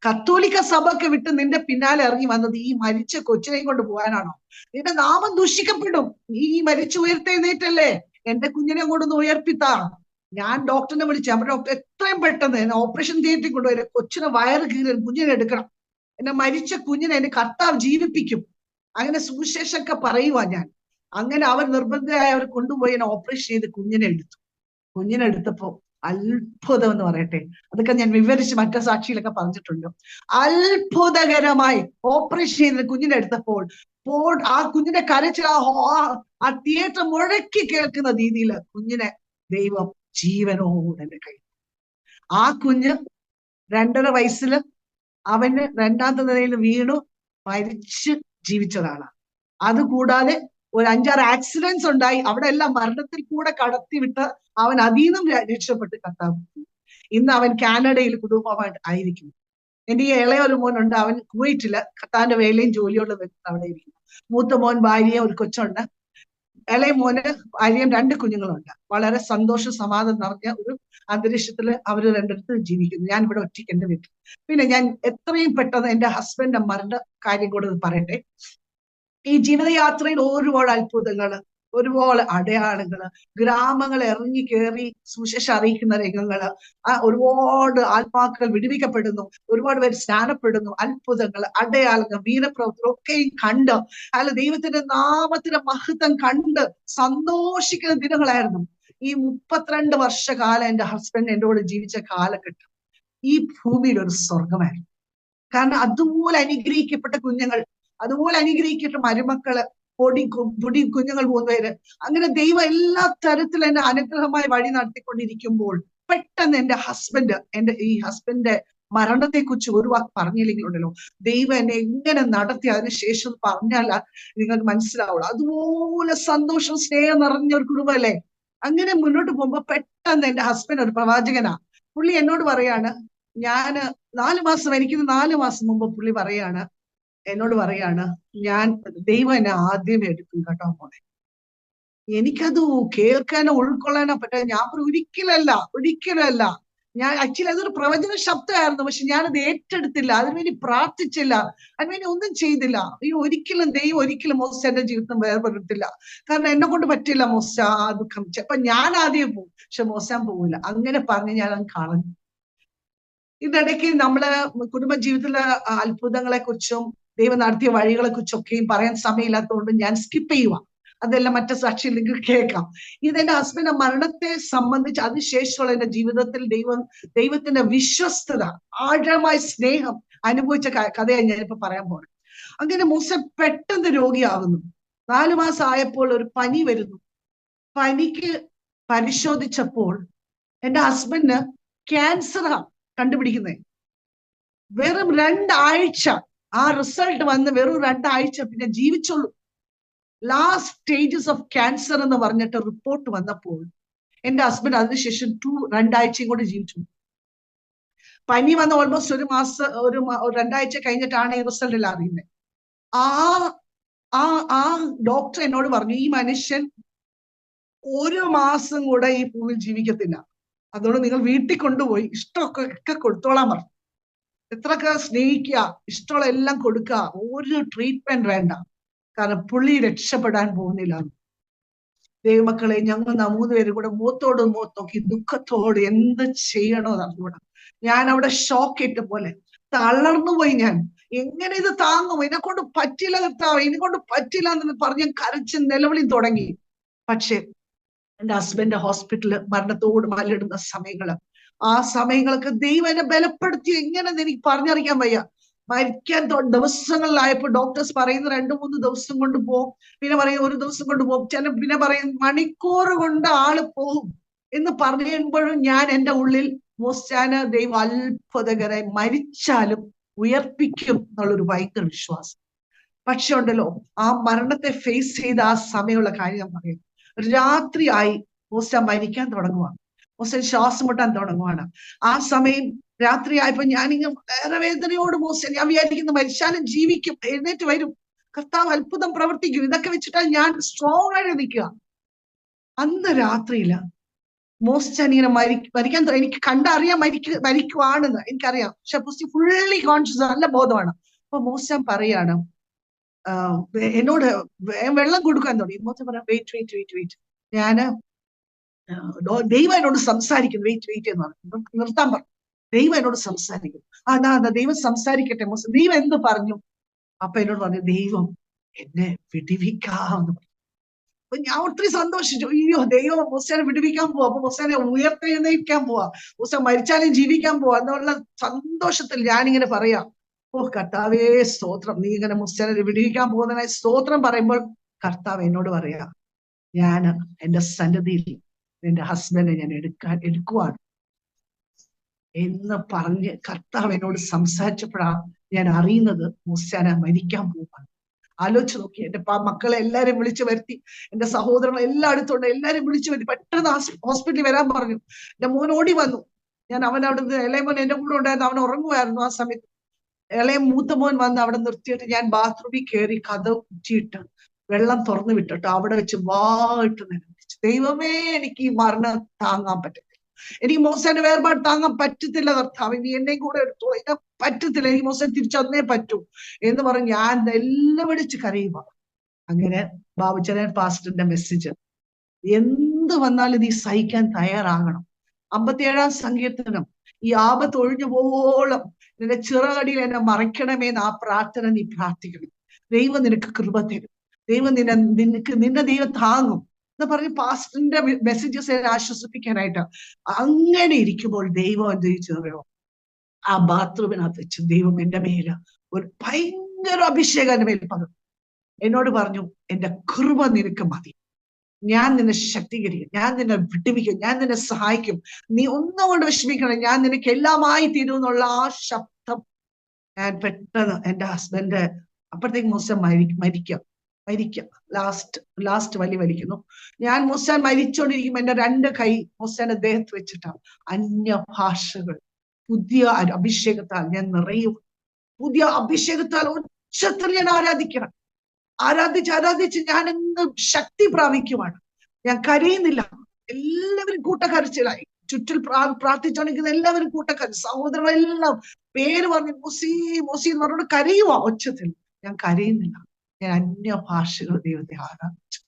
കത്തോലിക്ക സഭയൊക്കെ വിട്ട് നിന്റെ പിന്നാലെ ഇറങ്ങി വന്നത് ഈ മരിച്ച കൊച്ചിനെയും കൊണ്ട് പോകാനാണോ? നിന്റെ നാമം ദൂഷിക്കപ്പെടും. നീ ഈ മരിച്ചു ഉയർത്തെഴുന്നേറ്റല്ലേ, എന്റെ കുഞ്ഞിനെ കൊണ്ടൊന്ന് ഉയർപ്പിത്താ. ഞാൻ ഡോക്ടറിനെ വിളിച്ചു. നമ്മുടെ ഡോക്ടർ എത്രയും പെട്ടെന്ന് എന്നെ ഓപ്പറേഷൻ തിയേറ്ററിൽ കൊണ്ടുപോയി കൊച്ചിനെ വയറ് കീറി കുഞ്ഞിനെ എടുക്കണം. എന്നെ മരിച്ച കുഞ്ഞിനെ എന്റെ കർത്താവ് ജീവിപ്പിക്കും. അങ്ങനെ സുവിശേഷമൊക്കെ പറയുവാ ഞാൻ. അങ്ങനെ അവർ നിർബന്ധരായി അവർ കൊണ്ടുപോയി എന്നെ ഓപ്പറേഷൻ ചെയ്ത് കുഞ്ഞിനെ എടുത്തു. കുഞ്ഞിനെ എടുത്തപ്പോ അത്ഭുതം എന്ന് പറയട്ടെ, അതൊക്കെ ഞാൻ വിവരിച്ച് മറ്റു സാക്ഷിയിലൊക്കെ പറഞ്ഞിട്ടുണ്ട്. അത്ഭുതകരമായി ഓപ്പറേഷൻ ചെയ്ത് കുഞ്ഞിനെ എടുത്തപ്പോൾ ആ കുഞ്ഞിന്റെ കരച്ചിൽ ആ തിയേറ്റർ മുഴക്കി കേൾക്കുന്ന രീതിയിൽ കുഞ്ഞിനെ ദൈവം ജീവനോടെ എന്റെ കയ്യിൽ. ആ കുഞ്ഞ് 2.5 വയസ്സില് അവന് 2ാമത്തെ നിലയിൽ വീണു മരിച്ച് ജീവിച്ചതാണ്. അതുകൂടാതെ ഒരു 5-6 ആക്സിഡന്റ്സ് ഉണ്ടായി. അവിടെ എല്ലാം മരണത്തിൽ കൂടെ കടത്തിവിട്ട് അവൻ അതീനം രക്ഷപ്പെട്ട് കർത്താവ്. ഇന്ന് അവൻ കാനഡയിൽ കുടുംബമായിട്ട് ആയിരിക്കും. എന്റെ ഈ ഇളയൊരു മോനുണ്ട്, അവൻ കുവൈറ്റില് കർത്താവിന്റെ വേലയും ജോലിയോട് അവിടെ ഇരിക്കുന്നു. മൂത്ത മോൻ ഭാര്യ, ഒരു കൊച്ചുണ്ട്. ഇളയ മോന് ഭാര്യയും 2 കുഞ്ഞുങ്ങളുണ്ട്. വളരെ സന്തോഷ സമാധാനം നിറഞ്ഞ ഒരു അന്തരീക്ഷത്തില് അവര് രണ്ടിടത്ത് ജീവിക്കുന്നു. ഞാൻ ഇവിടെ ഒറ്റയ്ക്ക് എന്റെ വീട്ടിൽ. പിന്നെ ഞാൻ എത്രയും പെട്ടെന്ന് എന്റെ ഹസ്ബൻഡിന്റെ മരണ കാര്യം കൂടെ പറയട്ടെ. ഈ ജീവിതയാത്രയിൽ ഒരുപാട് അത്ഭുതങ്ങള്, ഒരുപാട് അടയാളങ്ങള്, ഗ്രാമങ്ങൾ ഇറങ്ങി കയറി സുവിശേഷം അറിയിക്കുന്ന രംഗങ്ങള്, ഒരുപാട് ആത്മാക്കൾ വിടുവിക്കപ്പെടുന്നു, ഒരുപാട് പേര് സ്നാനപ്പെടുന്നു, അത്ഭുതങ്ങൾ, അടയാളങ്ങൾ, വീരപ്രവൃത്തി ഒക്കെയും കണ്ട് ദൈവത്തിന്റെ നാമത്തിന്റെ മഹത്വം കണ്ട് സന്തോഷിക്കുന്ന ദിനങ്ങളായിരുന്നു. ഈ 32 വർഷക്കാലം എന്റെ ഹസ്ബൻഡ് എന്റെ കൂടെ ജീവിച്ച കാലഘട്ടം ഈ ഭൂമിയിൽ ഒരു സ്വർഗമായിരുന്നു. കാരണം അതുപോലെ അനുഗ്രഹിക്കപ്പെട്ട കുഞ്ഞുങ്ങൾ, അതുപോലെ അനുഗ്രഹിക്കപ്പെട്ട മരുമക്കള്, പൊടി കുഞ്ഞുങ്ങൾ 3 പേര്. അങ്ങനെ ദൈവം എല്ലാ തരത്തിലും എന്നെ അനുഗ്രഹമായി വഴി നടത്തിക്കൊണ്ടിരിക്കുമ്പോൾ പെട്ടെന്ന് എന്റെ ഹസ്ബൻഡിന്റെ മരണത്തെ കുറിച്ച് ഒരു വാക്ക് പറഞ്ഞില്ലെങ്കിലുണ്ടല്ലോ, ദൈവം എന്നെ എങ്ങനെ നടത്തി അതിനുശേഷം പറഞ്ഞാൽ നിങ്ങൾക്ക് മനസ്സിലാവുള്ളൂ. അതുപോലെ സന്തോഷം, സ്നേഹം നിറഞ്ഞ ഒരു കുടുംബമല്ലേ. അങ്ങനെ മുന്നോട്ട് പോകുമ്പോ പെട്ടെന്ന് എന്റെ ഹസ്ബൻഡ് ഒരു പ്രവാചകനാ. പുള്ളി എന്നോട് പറയാണ്, ഞാന് 4 മാസം, എനിക്ക് 4 മാസം മുമ്പ് പുള്ളി എന്നോട് പറയാണ്, ഞാൻ ദൈവം എന്നെ ആദ്യമേ എടുക്കും കേട്ടോ മോനെ. എനിക്കത് കേൾക്കാനോ ഉൾക്കൊള്ളാനോ പറ്റാതെ ഞാൻ ഒരിക്കലല്ല. ഞാൻ ആക്ച്വലി അതൊരു പ്രവചന ശബ്ദമായിരുന്നു. പക്ഷെ ഞാനത് ഏറ്റെടുത്തില്ല, അതിനുവേണ്ടി പ്രാർത്ഥിച്ചില്ല, അതിനുവേണ്ടി ഒന്നും ചെയ്തില്ല. ഒരിക്കലും ദൈവം ഒരിക്കലും മോശ എന്റെ ജീവിതം വേർപെടുത്തില്ല. കാരണം എന്നെ കൊണ്ട് പറ്റില്ല മോശ, ആ ദുഃഖം. ചിലപ്പോ ഞാൻ ആദ്യം പോകും, പക്ഷെ മോശം പോകില്ല. അങ്ങനെ പറഞ്ഞ് ഞാൻ അത് കളഞ്ഞു. ഇതിടയ്ക്ക് നമ്മള് കുടുംബ ജീവിതത്തിലെ അത്ഭുതങ്ങളെ കുറിച്ചും ദൈവം നടത്തിയ വഴികളെ കുറിച്ചൊക്കെയും പറയാൻ സമയമില്ലാത്തതുകൊണ്ട് ഞാൻ സ്കിപ്പ് ചെയ്യുക. അതെല്ലാം മറ്റു സാക്ഷിയിൽ നിങ്ങൾക്ക് കേൾക്കാം. ഇതെന്റെ ഹസ്ബൻഡിന്റെ മരണത്തെ സംബന്ധിച്ച് അതിനുശേഷമുള്ള എന്റെ ജീവിതത്തിൽ ദൈവത്തിന്റെ വിശ്വസ്തത, ആഴമായ സ്നേഹം അനുഭവിച്ച കഥയാണ് ഞാനിപ്പോ പറയാൻ പോകുന്നത്. അങ്ങനെ മൂസ പെട്ടെന്ന് രോഗിയാകുന്നു. 4 മാസം ആയപ്പോൾ ഒരു പനി വരുന്നു. പനിക്ക് പരിശോധിച്ചപ്പോൾ എന്റെ ഹസ്ബൻഡിന് ക്യാൻസറാ കണ്ടുപിടിക്കുന്നത്. വെറും 2 ആഴ്ച ആ റിസൾട്ട് വന്ന് വെറും 2 ആഴ്ച പിന്നെ ജീവിച്ചുള്ളൂ. ലാസ്റ്റ് സ്റ്റേജസ് ഓഫ് ക്യാൻസർ എന്ന് പറഞ്ഞിട്ട് റിപ്പോർട്ട് വന്നപ്പോൾ എന്റെ ഹസ്ബൻഡ് അതിനുശേഷം 2 ആഴ്ചയും കൂടെ ജീവിച്ചു. പനി വന്ന ഓൾമോസ്റ്റ് 1 മാസം 2 ആഴ്ച കഴിഞ്ഞിട്ടാണ് ഈ റിസൾട്ട് അറിയുന്നത്. ആ ഡോക്ടർ എന്നോട് പറഞ്ഞു, ഈ മനുഷ്യൻ 1 മാസം കൂടെ ഈ ഭൂമിയിൽ ജീവിക്കത്തില്ല, അതുകൊണ്ട് നിങ്ങൾ വീട്ടിൽ കൊണ്ടുപോയി ഇഷ്ടമൊക്കെ കൊടുത്തോളാൻ പറഞ്ഞു. എത്രയൊക്കെ സ്നേഹിക്കുക, ഇഷ്ടമുള്ള എല്ലാം കൊടുക്കുക, ഒരു ട്രീറ്റ്മെന്റ് വേണ്ട, കാരണം പുള്ളി രക്ഷപ്പെടാൻ പോകുന്നില്ല. ദൈവമക്കളെ, ഞങ്ങൾ 3 പേരും കൂടെ മുഖത്തോട് മുഖത്ത് നോക്കി ദുഃഖത്തോട് എന്ത് ചെയ്യണോ അറിഞ്ഞൂടാ. ഞാൻ അവിടെ ഷോക്ക് ഇട്ട പോലെ തളർന്നു പോയി. ഞാൻ എങ്ങനെ ഇത് താങ്ങും, എന്നെ കൊണ്ട് പറ്റില്ല കർത്താവ്, എന്നെ കൊണ്ട് പറ്റില്ല എന്ന് പറഞ്ഞ് കരച്ച് നിലവിളി തുടങ്ങി. പക്ഷെ എന്റെ ഹസ്ബൻഡ് ഹോസ്പിറ്റലിൽ മരണത്തോട് മല്ലിടുന്ന സമയങ്ങള്, ആ സമയങ്ങളൊക്കെ ദൈവം എന്നെ ബലപ്പെടുത്തി. എങ്ങനെയെന്ന് എനിക്ക് പറഞ്ഞറിയിക്കാൻ വയ്യ. മരിക്കാൻ ദിവസങ്ങളിലായപ്പോ ഡോക്ടേഴ്സ് പറയുന്ന 2-3 ദിവസം കൊണ്ട് പോകും, പിന്നെ പറയും 1 ദിവസം കൊണ്ട് പോകും, പിന്നെ പറയും മണിക്കൂർ കൊണ്ട് ആള് പോകും എന്ന് പറയുമ്പോഴും ഞാൻ എന്റെ ഉള്ളിൽ മോശാന ദൈവം അത്ഭുതകരായി മരിച്ചാലും ഉയർപ്പിക്കും എന്നുള്ളൊരു ഭയങ്കര വിശ്വാസം. പക്ഷെ ഉണ്ടല്ലോ, ആ മരണത്തെ ഫേസ് ചെയ്ത ആ സമയമുള്ള കാര്യം ഞാൻ പറയും. രാത്രിയായി മോശ മരിക്കാൻ തുടങ്ങുവാണ്, മോശ ശ്വാസം മുട്ടാൻ തുടങ്ങുവാണ്. ആ സമയം രാത്രിയായപ്പോ ഞാനിങ്ങനെ വളരെ വേദനയോട് മോശം, ഞാൻ വിചാരിക്കുന്നു മരിച്ചാലും ജീവിക്കും, എഴുന്നേറ്റ് വരും, കർത്താവ് അത്ഭുതം പ്രവർത്തിക്കും, ഇതൊക്കെ വെച്ചിട്ടാണ് ഞാൻ സ്ട്രോങ് ആയിട്ട് നിൽക്കുക. അന്ന് രാത്രിയില് മോശൻ ഇങ്ങനെ മരിക്കാൻ എനിക്ക് കണ്ടറിയാം മരിക്കുവാണെന്ന് എനിക്കറിയാം, പക്ഷെ ഫുള്ളി കോൺഷ്യസ്, നല്ല ബോധമാണ്. അപ്പൊ മോശൻ പറയാണ് എന്നോട് വെള്ളം കൊടുക്കാൻ തുടങ്ങി. മോശൻ പറയാം വെയിറ്റ്, ഞാന് ദൈവം എന്നോട് സംസാരിക്കുന്നു, വെയിറ്റ് എന്ന് പറഞ്ഞു, നിർത്താൻ പറഞ്ഞു. ദൈവം എന്നോട് സംസാരിക്കും. അതാ ദൈവം സംസാരിക്കട്ടെ മോശം, ദൈവം എന്ത് പറഞ്ഞു? അപ്പൊ എന്നോട് പറഞ്ഞു ദൈവം എന്നെ വിടിവിക്കാന്ന് പറഞ്ഞു. അപ്പൊ ഞാൻ ഒത്തിരി സന്തോഷിച്ചു. അയ്യോ, ദൈവം മോശനെ വിടുവിക്കാൻ പോവാ, അപ്പൊ മോശനെ ഉയർത്തെഴുന്നേൽക്കാൻ പോവാ, മോശ മരിച്ചാലും ജീവിക്കാൻ പോവാ എന്നുള്ള സന്തോഷത്തിൽ ഞാനിങ്ങനെ പറയാം, ഓ കർത്താവേ സ്തോത്രം, നീ ഇങ്ങനെ മോശനെ വിടുവിക്കാൻ പോകുന്നതിനായി സ്തോത്രം പറയുമ്പോൾ കർത്താവ് എന്നോട് പറയാ, ഞാൻ എന്റെ സന്നിധിയിൽ എന്റെ ഹസ്ബൻഡെ ഞാൻ എടുക്കുവാണ് എന്ന് പറഞ്ഞ് കർത്താവ് എന്നോട് സംസാരിച്ചപ്പോഴാണ് ഞാൻ അറിയുന്നത് മോശന മരിക്കാൻ പോവാണ്. ആലോചിച്ച് നോക്കി, എന്റെ മക്കളെ എല്ലാരും വിളിച്ചു വരുത്തി, എന്റെ സഹോദരങ്ങൾ എല്ലാം അടുത്തുണ്ട്, എല്ലാരും വിളിച്ചു വരുത്തി, പെട്ടെന്ന് ഹോസ്പിറ്റലിൽ വരാൻ പറഞ്ഞു. എന്റെ മോൻ ഓടി വന്നു. ഞാൻ അവൻ അവിടെ നിന്ന്, ഇളയ മോൻ എന്റെ കൂടെ ഉണ്ടായിരുന്നു, അവൻ ഉറങ്ങുമായിരുന്നു ആ സമയത്ത്. ഇളയ മൂത്ത മോൻ വന്ന് അവിടെ നിർത്തിയിട്ട് ഞാൻ ബാത്റൂമിൽ കയറി കഥ കുറ്റിയിട്ട് വെള്ളം തുറന്നു വിട്ടിട്ട് അവിടെ വെച്ച് വായിട്ട് നിലവിളിച്ചു, ദൈവമേ എനിക്ക് ഈ മരണം താങ്ങാൻ പറ്റത്തില്ല, എനിക്ക് മോശന്റെ വേർപാട് താങ്ങാൻ പറ്റത്തില്ല കർത്താവ്, ഇനി എന്നെ കൂടെ എടുത്തോ, എന്നെ പറ്റത്തില്ല, എനിക്ക് മോശം തിരിച്ചൊന്നേ പറ്റൂ എന്ന് പറഞ്ഞ് ഞാൻ എല്ലാം വിളിച്ച് കരയുക. അങ്ങനെ ബാബുച്ചരൻ പാസ്റ്ററിന്റെ മെസ്സേജ്, എന്ത് വന്നാലും നീ സഹിക്കാൻ തയ്യാറാകണം. 57-ാം സങ്കീർത്തനം, ഈ ആപത്ത് ഒഴിഞ്ഞു പോവോളം നിന്റെ ചിറകടിയിൽ എന്നെ മറയ്ക്കണമേന്ന് ആ പ്രാർത്ഥന നീ പ്രാർത്ഥിക്കണം. ദൈവം നിനക്ക് കൃപ തരും, ദൈവം നിന്നെ ദൈവം താങ്ങും എന്ന് പറഞ്ഞ് പാസ്റ്ററിന്റെ മെസ്സേജസ് ആശ്വസിപ്പിക്കാനായിട്ട്. അങ്ങനെ ഇരിക്കുമ്പോൾ ദൈവം എന്ത് ചെയ്തോ, ആ ബാത്റൂമിനകത്ത് വെച്ച് ദൈവം എന്റെ മേല് ഒരു ഭയങ്കര അഭിഷേകം എന്റെ മേൽ പകർന്നു. എന്നോട് പറഞ്ഞു, എന്റെ കൃപ നിനക്ക് മതി, ഞാൻ നിന്നെ ശക്തീകരിക്കും, ഞാൻ നിന്നെ വിടുവിക്കും, ഞാൻ നിന്നെ സഹായിക്കും, നീ ഒന്നും കൊണ്ട് വിഷമിക്കണം, ഞാൻ നിനക്ക് എല്ലാമായി തീരും എന്നുള്ള ആ ശബ്ദം ഞാൻ പെട്ടെന്ന് എന്റെ ഹസ്ബൻഡ് അപ്പോഴത്തേക്ക് മോശം മരിക്കാം ലാസ്റ്റ് വലിക്കുന്നു. ഞാൻ മോശാൻ മരിച്ചോണ്ടിരിക്കും, എന്റെ 2 കൈ മോശാന്റെ ദേഹത്ത് വെച്ചിട്ടാണ് അന്യ ഭാഷകൾ പുതിയ അഭിഷേകത്താൽ ഞാൻ നിറയും. പുതിയ അഭിഷേകത്താൽ ഉച്ചത്തിൽ ഞാൻ ആരാധിച്ച് ഞാൻ അങ്ങ് ശക്തി പ്രാപിക്കുവാണ്. ഞാൻ കരയുന്നില്ല, എല്ലാവരും കൂട്ടക്കരച്ചിലായി, ചുറ്റിൽ പ്രാർത്ഥിച്ചോണ്ടിരിക്കുന്ന എല്ലാവരും കൂട്ടക്കരച്ചിൽ, സഹോദരങ്ങളെല്ലാം പേര് പറഞ്ഞ് മോസി എന്ന് പറഞ്ഞോണ്ട് കരയുവാ ഒച്ചത്തിൽ. ഞാൻ കരയുന്നില്ല, ഞാൻ അന്യ ഭാഷകൾ ദൈവത്തെ ആരാധിച്ചു.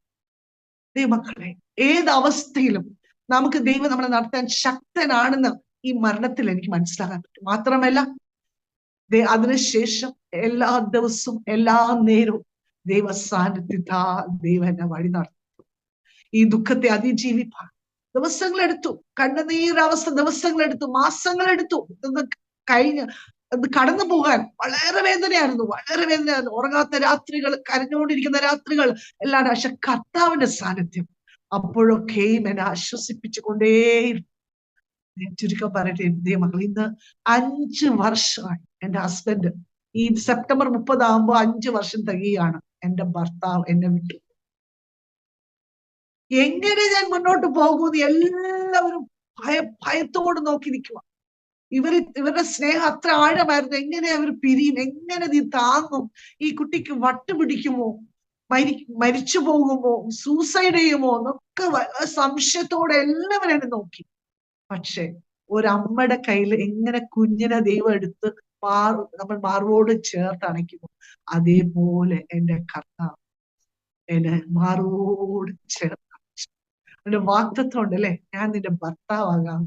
ദൈവമക്കളെ, ഏത് അവസ്ഥയിലും നമുക്ക് ദൈവം നമ്മളെ നടത്താൻ ശക്തനാണെന്ന് ഈ മരണത്തിൽ എനിക്ക് മനസ്സിലാക്കാൻ പറ്റും. മാത്രമല്ല അതിനുശേഷം എല്ലാ ദിവസവും എല്ലാ നേരവും ദൈവ സാന്നിധ്യത്താ ദൈവം എന്നെ വഴി നടത്തും. ഈ ദുഃഖത്തെ അതിജീവിപ്പാൻ ദിവസങ്ങളെടുത്തു, കണ്ണുനീരവസ്ഥ ദിവസങ്ങളെടുത്തു, മാസങ്ങളെടുത്തു. അത് കടന്നു പോകാൻ വളരെ വേദനയായിരുന്നു. ഉറങ്ങാത്ത രാത്രികൾ, കരഞ്ഞുകൊണ്ടിരിക്കുന്ന രാത്രികൾ എല്ലാം. പക്ഷെ കർത്താവിന്റെ സാന്നിധ്യം അപ്പോഴൊക്കെയും എന്നെ ആശ്വസിപ്പിച്ചു കൊണ്ടേയിരുന്നു. ചുരുക്കം പറയട്ടെ ദൈവമക്കൾ, ഇന്ന് 5 വർഷമായി എന്റെ ഹസ്ബൻഡ്, ഈ സെപ്റ്റംബർ 30 ആകുമ്പോ 5 വർഷം തികയാണ് എന്റെ ഭർത്താവ് എന്നെ വിട്ടു. എങ്ങനെ ഞാൻ മുന്നോട്ട് പോകുമെന്ന് എല്ലാവരും ഭയത്തോട് നോക്കി നിൽക്കുക. ഇവരുടെ സ്നേഹം അത്ര ആഴമായിരുന്നു. എങ്ങനെ അവർ പിരിയും, എങ്ങനെ നീ താങ്ങും, ഈ കുട്ടിക്ക് വട്ടുപിടിക്കുമോ, മരിച്ചു പോകുമോ, സൂസൈഡ് ചെയ്യുമോ എന്നൊക്കെ സംശയത്തോടെ എല്ലാവരും എന്നെ നോക്കി. പക്ഷെ ഒരമ്മയുടെ കയ്യിൽ എങ്ങനെ കുഞ്ഞിനെ ദൈവം എടുത്ത് നമ്മൾ മാർവോട് ചേർത്ത് അണയ്ക്കുന്നു, അതേപോലെ എന്റെ കർത്താവ് എന്നെ മാർവോട് ചേർത്ത് അണച്ചു. എന്റെ വാഗ്ദത്തം ഉണ്ട് അല്ലെ, ഞാൻ നിന്റെ ഭർത്താവാകാം.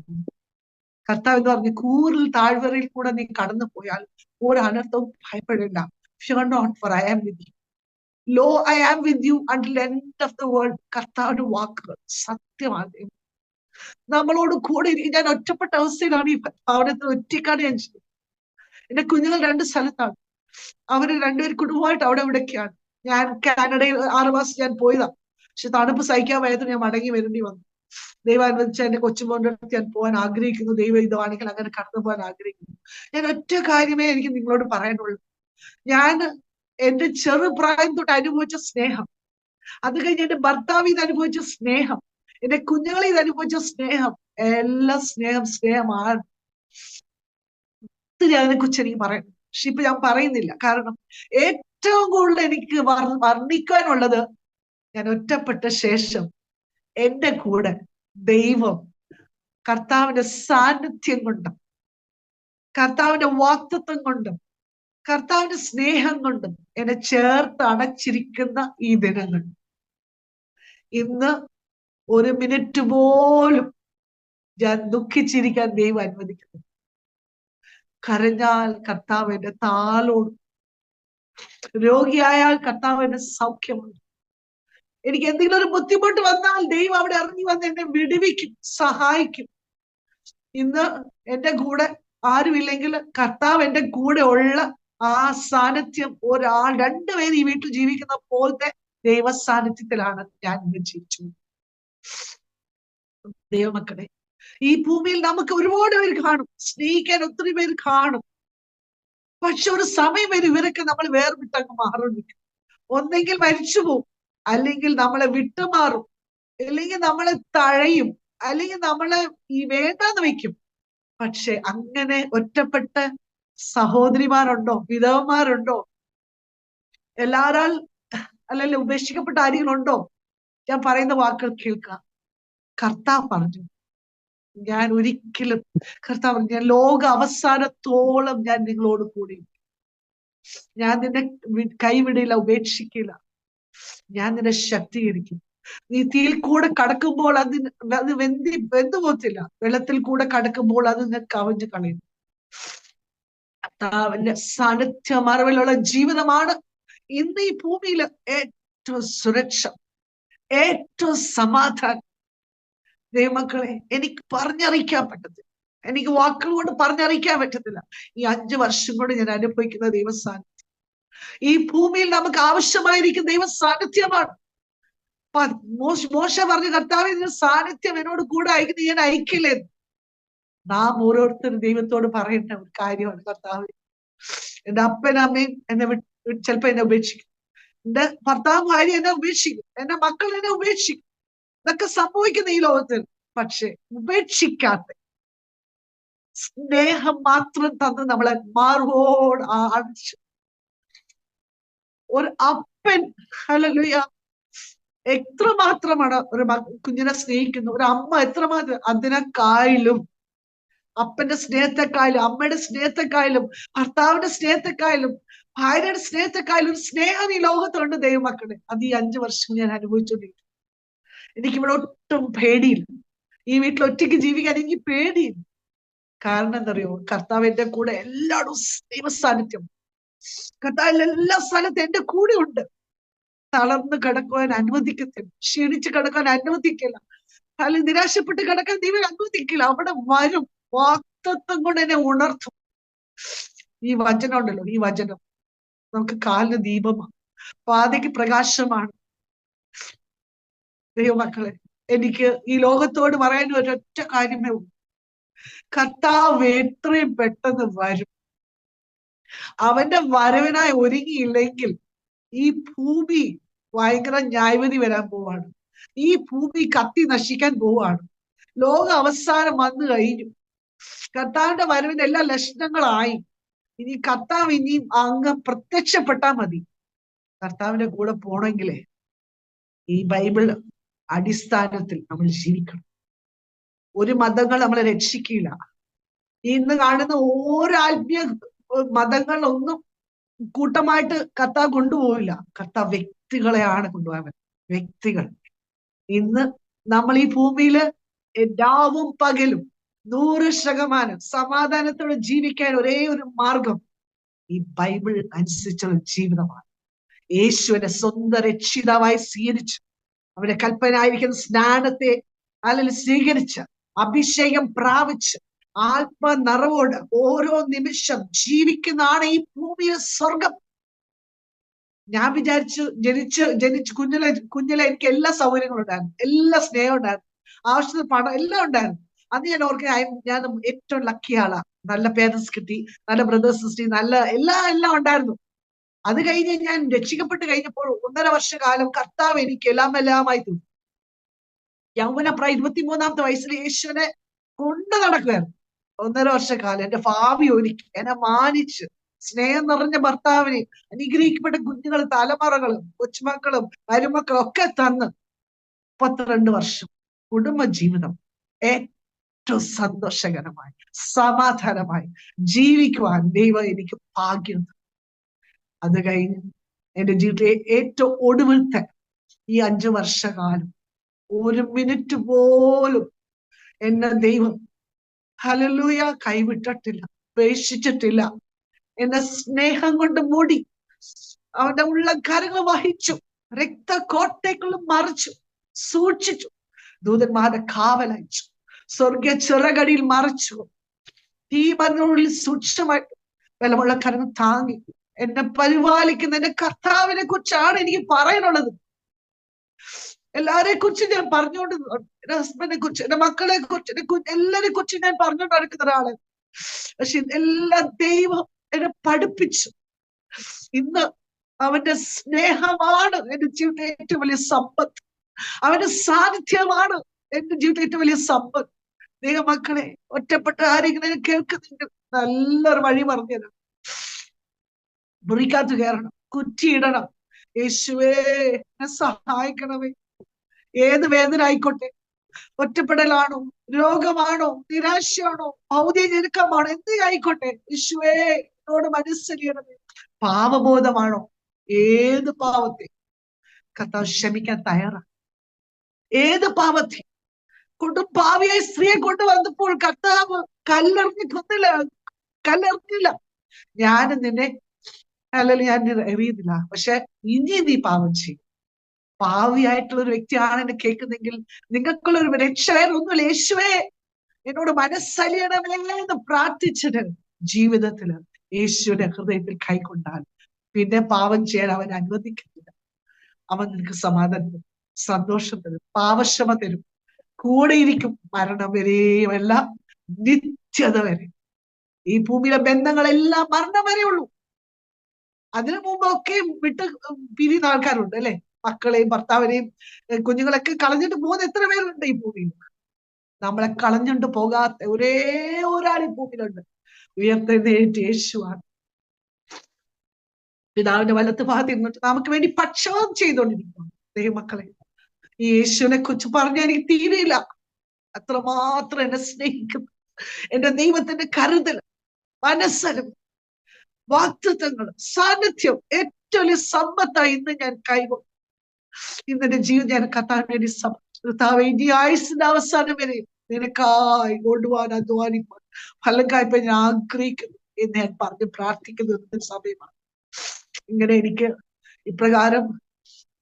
കർത്താവ് എന്ന് പറഞ്ഞ് കൂറിൽ താഴ്വരയിൽ കൂടെ നീ കടന്നു പോയാൽ ഒരു അനർത്ഥവും ഭയപ്പെടില്ല. Fear not, for I am with you. Lo, I am with you until the end of the world. കർത്താവിന്റെ വാക്കുകൾ സത്യമാണ്. നമ്മളോട് കൂടെ ഞാൻ ഒറ്റപ്പെട്ട അവസ്ഥയിലാണ് ഈ ഭവനത്തിൽ ഒറ്റയ്ക്കാണ് ഞാൻ ചെയ്യുന്നത്. എന്റെ കുഞ്ഞുങ്ങൾ 2 സ്ഥലത്താണ്, അവര് 2 പേര് കുടുംബമായിട്ട് അവിടെ ഇവിടേക്കാണ്. ഞാൻ കാനഡയിൽ 6 മാസം ഞാൻ പോയതാ, പക്ഷെ തണുപ്പ് സഹിക്കാൻ വയ്യാതെ ഞാൻ മടങ്ങി വരേണ്ടി വന്നു. ദൈവം അനുവദിച്ച എന്റെ കൊച്ചുമോന്റെ അടുത്ത് ഞാൻ പോകാൻ ആഗ്രഹിക്കുന്നു. ദൈവം ഇതാണെങ്കിൽ അങ്ങനെ കടന്നു പോകാൻ ആഗ്രഹിക്കുന്നു. ഞാൻ ഒറ്റ കാര്യമേ എനിക്ക് നിങ്ങളോട് പറയാനുള്ളൂ. ഞാൻ എന്റെ ചെറുപ്രായം തൊട്ട് അനുഭവിച്ച സ്നേഹം, അത് കഴിഞ്ഞ് എന്റെ ഭർത്താവ് ഇത് അനുഭവിച്ച സ്നേഹം, എന്റെ കുഞ്ഞുങ്ങളെ ഇത് അനുഭവിച്ച സ്നേഹം, എല്ലാ സ്നേഹമാണ്. ഒത്തിരി അതിനെക്കുറിച്ച് എനിക്ക് പറയാം. പക്ഷെ ഇപ്പൊ ഞാൻ പറയുന്നില്ല. കാരണം ഏറ്റവും കൂടുതൽ എനിക്ക് വർണ്ണിക്കാനുള്ളത്, ഞാൻ ഒറ്റപ്പെട്ട ശേഷം എന്റെ കൂടെ ദൈവം കർത്താവിന്റെ സാന്നിധ്യം കൊണ്ടും കർത്താവിന്റെ വാക്തത്വം കൊണ്ടും കർത്താവിന്റെ സ്നേഹം കൊണ്ടും എന്നെ ചേർത്ത് അടച്ചിരിക്കുന്ന ഈ ദിനങ്ങൾ. ഇന്ന് ഒരു മിനിറ്റ് പോലും ഞാൻ ദുഃഖിച്ചിരിക്കാൻ ദൈവം അനുവദിക്കുന്നു. കരഞ്ഞാൽ കർത്താവ് എന്റെ താലോട്, രോഗിയായാൽ കർത്താവ് എന്നെ സൗഖ്യമാണ്. എനിക്ക് എന്തെങ്കിലും ഒരു ബുദ്ധിമുട്ട് വന്നാൽ ദൈവം അവിടെ ഇറങ്ങി വന്ന് എന്നെ വിടുവിക്കും, സഹായിക്കും. ഇന്ന് എന്റെ കൂടെ ആരുമില്ലെങ്കിൽ കർത്താവ് എന്റെ കൂടെ ഉള്ള ആ സാന്നിധ്യം, ഒരാൾ രണ്ടുപേര് ഈ വീട്ടിൽ ജീവിക്കുന്ന പോലത്തെ ദൈവ സാന്നിധ്യത്തിലാണ് ഞാൻ ഇന്ന് ജീവിച്ചു. ദൈവമക്കളെ, ഈ ഭൂമിയിൽ നമുക്ക് ഒരുപാട് പേര് കാണും, സ്നേഹിക്കാൻ ഒത്തിരി പേര് കാണും. പക്ഷെ ഒരു സമയം വരും ഇവരൊക്കെ നമ്മൾ വേർവിട്ടങ്ങ് മാറും. ഒന്നെങ്കിൽ മരിച്ചു പോകും, അല്ലെങ്കിൽ നമ്മളെ വിട്ടുമാറും, അല്ലെങ്കിൽ നമ്മളെ തഴയും, അല്ലെങ്കിൽ നമ്മളെ ഈ വേണ്ടാന്ന് വെക്കും. പക്ഷെ അങ്ങനെ ഒറ്റപ്പെട്ട സഹോദരിമാരുണ്ടോ? വിധവന്മാരുണ്ടോ? എല്ലാരാൽ അല്ലെങ്കിൽ ഉപേക്ഷിക്കപ്പെട്ട ആരെങ്കിലുണ്ടോ? ഞാൻ പറയുന്ന വാക്കുകൾ കേൾക്കുക. കർത്താവ് പറഞ്ഞു, ഞാൻ ഒരിക്കലും, കർത്താവ് പറഞ്ഞു, ഞാൻ ലോക അവസാനത്തോളം ഞാൻ നിങ്ങളോട് കൂടി, ഞാൻ നിന്നെ കൈവിടില്ല, ഉപേക്ഷിക്കില്ല, ഞാൻ നിന്നെ ശക്തീകരിക്കും. നീ തീയിൽ കൂടെ കടക്കുമ്പോൾ അത് വെന്തു പോത്തില്ല, വെള്ളത്തിൽ കൂടെ കടക്കുമ്പോൾ അത് നിന്നെ കവഞ്ഞു കളയും. കർത്താവിന്റെ സാന്നിധ്യം അറിവിലുള്ള ജീവിതമാണ് ഇന്ന് ഈ ഭൂമിയിൽ ഏറ്റവും സുരക്ഷ, ഏറ്റവും സമാധാനം. ദൈവമക്കളെ, എനിക്ക് പറഞ്ഞറിയിക്കാൻ പറ്റത്തില്ല, എനിക്ക് വാക്കുകൾ കൊണ്ട് പറഞ്ഞറിയിക്കാൻ പറ്റത്തില്ല ഈ 5 വർഷം കൊണ്ട് ഞാൻ അനുഭവിക്കുന്ന ദൈവ സാന്നിധ്യം. ഈ ഭൂമിയിൽ നമുക്ക് ആവശ്യമായിരിക്കും ദൈവ സാന്നിധ്യമാണ്. മോശ പറഞ്ഞു, കർത്താവേ, നിന്റെ സാന്നിധ്യം എന്നോട് കൂടെ അയക്കുന്നു, ഞാൻ അയക്കില്ലെന്ന്. നാം ഓരോരുത്തരും ദൈവത്തോട് പറയേണ്ട ഒരു കാര്യമാണ്, കർത്താവ്, എന്റെ അപ്പനും അമ്മയും എന്നെ ചിലപ്പോ എന്നെ ഉപേക്ഷിക്കും, എന്റെ ഭർത്താവ് ഭാര്യ എന്നെ ഉപേക്ഷിക്കും, എന്റെ മക്കൾ എന്നെ ഉപേക്ഷിക്കും. ഇതൊക്കെ സംഭവിക്കുന്ന ഈ ലോകത്തിൽ. പക്ഷെ ഉപേക്ഷിക്കാത്ത സ്നേഹം മാത്രം തന്ന് നമ്മളെ മാർവോട് ആടിച്ചു ഒരു അപ്പൻ, ഹല്ലേലൂയ, എത്രമാത്രമാണ് ഒരു കുഞ്ഞിനെ സ്നേഹിക്കുന്നു, ഒരു അമ്മ എത്രമാത്രം, അതിനെക്കായാലും, അപ്പന്റെ സ്നേഹത്തെക്കായാലും, അമ്മയുടെ സ്നേഹത്തെക്കായാലും, ഭർത്താവിന്റെ സ്നേഹത്തെക്കായാലും, ഭാര്യയുടെ സ്നേഹത്തെക്കായാലും ഒരു സ്നേഹം ഈ ലോകത്തുണ്ട് ദൈവമക്കളെ. അത് ഈ 5 വർഷം ഞാൻ അനുഭവിച്ചുകൊണ്ടിരിക്കുന്നു. എനിക്കിവിടെ ഒട്ടും പേടിയില്ല, ഈ വീട്ടിൽ ഒറ്റയ്ക്ക് ജീവിക്കാൻ എനിക്ക് പേടിയില്ല. കാരണം എന്തറിയോ? കർത്താവ് എന്റെ കൂടെ എല്ലായിടും ദൈവ സാന്നിധ്യം. കർത്താവ് എല്ലാ സ്ഥലത്തും എന്റെ കൂടെ ഉണ്ട്. തളർന്ന് കിടക്കുവാൻ അനുവദിക്കത്തില്ല, ക്ഷീണിച്ച് കിടക്കാൻ അനുവദിക്കില്ല, അല്ലെങ്കിൽ നിരാശപ്പെട്ട് കിടക്കാൻ ദൈവം അനുവദിക്കില്ല. അവിടെ വരും, വാക്തത്വം കൊണ്ട് എന്നെ ഉണർത്തും. ഈ വചനം ഉണ്ടല്ലോ, ഈ വചനം നമുക്ക് കാലിന് ദീപമാണ്, പാതയ്ക്ക് പ്രകാശമാണ്. ദൈവമക്കളെ, എനിക്ക് ഈ ലോകത്തോട് പറയാൻ ഒരൊറ്റ കാര്യമേ ഉള്ളൂ, കർത്താവ് എത്രയും പെട്ടെന്ന് വരും. അവന്റെ വരവിനായി ഒരുങ്ങിയില്ലെങ്കിൽ ഈ ഭൂമി ഭയങ്കര ന്യായവിധി വരാൻ പോവാണ്. ഈ ഭൂമി കത്തി നശിക്കാൻ പോവാണ്. ലോക അവസാനം വന്നു കഴിഞ്ഞു. കർത്താവിന്റെ വരവിന്റെ എല്ലാ ലക്ഷണങ്ങളായി. ഇനി കർത്താവ് ഇനിയും അങ്ങ് പ്രത്യക്ഷപ്പെട്ടാൽ മതി. കർത്താവിന്റെ കൂടെ പോണെങ്കിലേ ഈ ബൈബിൾ അടിസ്ഥാനത്തിൽ നമ്മൾ ജീവിക്കണം. ഒരു മതങ്ങൾ നമ്മളെ രക്ഷിക്കില്ല. ഇന്ന് കാണുന്ന ഓരോ ആത്മീയ മതങ്ങളൊന്നും കൂട്ടമായിട്ട് കർത്താവ് കൊണ്ടുപോവില്ല. കർത്താവ് വ്യക്തികളെയാണ് കൊണ്ടുപോകാൻ. വ്യക്തികൾ. ഇന്ന് നമ്മൾ ഈ ഭൂമിയില് രാവും പകലും 100% സമാധാനത്തോടെ ജീവിക്കാൻ ഒരേ ഒരു മാർഗം ഈ ബൈബിൾ അനുസരിച്ചുള്ള ജീവിതമാണ്. യേശുവിനെ സ്വന്തം രക്ഷിതാവായി സ്വീകരിച്ച്, അവന്റെ കൽപ്പനയായിരിക്കുന്ന സ്നാനത്തെ അല്ലെങ്കിൽ സ്വീകരിച്ച്, അഭിഷേകം പ്രാപിച്ച്, ആത്മനിറവോട് ഓരോ നിമിഷം ജീവിക്കുന്നതാണ് ഈ ഭൂമിയിലെ സ്വർഗം. ഞാൻ വിചാരിച്ചു ജനിച്ച് കുഞ്ഞിലെ എനിക്ക് എല്ലാ സൗകര്യങ്ങളും ഉണ്ടായിരുന്നു, എല്ലാ സ്നേഹം ഉണ്ടായിരുന്നു, ആവശ്യത്തിന് പണം എല്ലാം ഉണ്ടായിരുന്നു. അന്ന് ഞാൻ ഞാൻ ഏറ്റവും ലക്കി ആളാ. നല്ല പേരൻസ് കിട്ടി, നല്ല ബ്രദേഴ്സ് സിസ്റ്റർ, നല്ല എല്ലാം ഉണ്ടായിരുന്നു. അത് കഴിഞ്ഞ് ഞാൻ രക്ഷിക്കപ്പെട്ട് കഴിഞ്ഞപ്പോൾ 1.5 വർഷക്കാലം കർത്താവ് എനിക്ക് എല്ലാമായി തോന്നി. യൗവനപ്രായ 23-ാമത്തെ വയസ്സിൽ യേശുവിനെ കൊണ്ട് നടക്കുകയായിരുന്നു. 1.5 വർഷക്കാലം എന്റെ ഭാവി ഒരുക്കി, എന്നെ മാനിച്ച്, സ്നേഹം നിറഞ്ഞ ഭർത്താവിനെ, അനുഗ്രഹിക്കപ്പെട്ട കുഞ്ഞുങ്ങൾ, തലമുറകളും കൊച്ചുമക്കളും മരുമക്കളും ഒക്കെ തന്ന് 32 വർഷം കുടുംബ ജീവിതം ഏറ്റവും സന്തോഷകരമായി സമാധാനമായി ജീവിക്കുവാൻ ദൈവം എനിക്ക് ഭാഗ്യം. അത് കഴിഞ്ഞ് എന്റെ ജീവിതത്തിലെ ഏറ്റവും ഒടുവിലത്തെ ഈ 5 വർഷകാലം 1 മിനിറ്റ് പോലും എന്നെ ദൈവം ഹല്ലേലൂയ കൈവിട്ടിട്ടില്ല, ഉപേക്ഷിച്ചിട്ടില്ല. എന്നെ സ്നേഹം കൊണ്ട് മൂടി അവന്റെ ഉള്ള കരങ്ങൾ വഹിച്ചു, രക്തക്കോട്ടയ്ക്കുള്ളിൽ മറിച്ചു, സൂക്ഷിച്ചു, ദൂതന്മാരുടെ കാവലയച്ചു, സ്വർഗ ചിറകടിയിൽ മറച്ചു, തീ മരുന്നുള്ളിൽ സൂക്ഷ്മമായിട്ട് ബലമുള്ള കരങ്ങൾ താങ്ങി എന്നെ പരിപാലിക്കുന്ന എന്റെ കർത്താവിനെ കുറിച്ചാണ് എനിക്ക് പറയാനുള്ളത്. എല്ലാരെ കുറിച്ച് ഞാൻ പറഞ്ഞുകൊണ്ട്, എന്റെ ഹസ്ബൻഡിനെ കുറിച്ച്, എന്റെ മക്കളെ കുറിച്ച്, എല്ലാരെ കുറിച്ച് ഞാൻ പറഞ്ഞുകൊണ്ട് നടക്കുന്ന ഒരാള്. പക്ഷെ ഇതെല്ലാം ദൈവം എന്നെ പഠിപ്പിച്ചു. ഇന്ന് അവന്റെ സ്നേഹമാണ് എന്റെ ജീവിതത്തിലെ ഏറ്റവും വലിയ സമ്പത്ത്. അവന്റെ സാന്നിധ്യമാണ് എന്റെ ജീവിതത്തിലെ ഏറ്റവും വലിയ സമ്പത്ത്. ദൈവമക്കളെ, ഒറ്റപ്പെട്ട ആരെങ്കിലും കേൾക്കുന്നെങ്കിൽ നല്ലൊരു വഴി പറഞ്ഞുതരാം. മുറിക്കകത്ത് കയറണം, കുറ്റിയിടണം. യേശുവേ എന്നെ സഹായിക്കണമേ. ഏത് വേദന ആയിക്കോട്ടെ, ഒറ്റപ്പെടലാണോ, രോഗമാണോ, നിരാശയാണോ, ഭൗതിക ഞെരുക്കമാണോ, എന്ത് ആയിക്കോട്ടെ, യേശുവേ എന്നോട് മനസ്സരിയണമേ. പാപബോധമാണോ, ഏത് പാവത്തെ കർത്താവ് ക്ഷമിക്കാൻ തയ്യാറാണ്. ഏത് പാവത്തെ പാവിയായ സ്ത്രീയെ കൊണ്ടുവന്നപ്പോൾ കർത്താവ് കല്ലെറിഞ്ഞില്ല. ഞാനും നിന്നെ അല്ലെങ്കിൽ ഞാൻ എറിയുന്നില്ല, പക്ഷെ ഇനി നീ പാവം ചെയ്യും. പാവിയായിട്ടുള്ള ഒരു വ്യക്തിയാണ് എന്നെ കേൾക്കുന്നെങ്കിൽ നിങ്ങൾക്കുള്ള ഒരു രക്ഷകരൊന്നുമില്ല. യേശുവേ എന്നോട് മനസ്സലിയണമേ എന്ന് പ്രാർത്ഥിച്ചിട്ട് ജീവിതത്തില് യേശുവിന്റെ ഹൃദയത്തിൽ കൈക്കൊണ്ടാൽ പിന്നെ പാവം ചെയ്യാൻ അവൻ അനുവദിക്കുന്നില്ല. അവൻ നിനക്ക് സമാധാനം തരും, സന്തോഷം തരും, പാവക്ഷമ തരും, കൂടെയിരിക്കും മരണം വരെയുമല്ല, നിത്യത വരെ. ഈ ഭൂമിയിലെ ബന്ധങ്ങളെല്ലാം മരണം വരെ ഉള്ളൂ. അതിനു മുമ്പൊക്കെ വിട്ട് പിരിയുന്ന ആൾക്കാരുണ്ട് അല്ലെ. മക്കളെയും ഭർത്താവിനെയും കുഞ്ഞുങ്ങളൊക്കെ കളഞ്ഞിട്ട് പോകുന്ന എത്ര പേരുണ്ട് ഈ ഭൂമിയിൽ. നമ്മളെ കളഞ്ഞിട്ട് പോകാത്ത ഒരേ ഒരാൾ ഈ ഭൂമിയിലുണ്ട്, ഉയർത്തെഴുന്നേറ്റ് യേശുവാണ്. പിതാവിന്റെ വലത്ത് ഭാഗത്ത് ഇരുന്നിട്ട് നമുക്ക് വേണ്ടി പക്ഷപാതം ചെയ്തുകൊണ്ടിരിക്കുന്നു. ദൈവമക്കളെ, ഈ യേശുവിനെ കുറിച്ച് പറഞ്ഞാൽ എനിക്ക് തീരെയില്ല. അത്രമാത്രം എന്നെ സ്നേഹിക്കുന്നു. എന്റെ ദൈവത്തിന്റെ കരുതൽ, മനസ്സരം, വാക്തത്വങ്ങൾ, സാന്നിധ്യം ഏറ്റവും വലിയ സമ്പത്തായി ഇന്ന് ഞാൻ കൈകൊണ്ടു. ഇന്നെന്റെ ജീവിതം ഞാൻ കർത്താവിന് വേണ്ടി കർത്താവേ, ഇനി ആയുസിന്റെ അവസാനം വരെ നിനക്കായി ഓടുവാൻ, അധ്വാനിപ്പാൻ, ഫലം കായ്പാൻ ഞാൻ ആഗ്രഹിക്കുന്നു എന്ന് ഞാൻ പറഞ്ഞ് പ്രാർത്ഥിക്കുന്ന സമയമാണ്. ഇങ്ങനെ എനിക്ക് ഇപ്രകാരം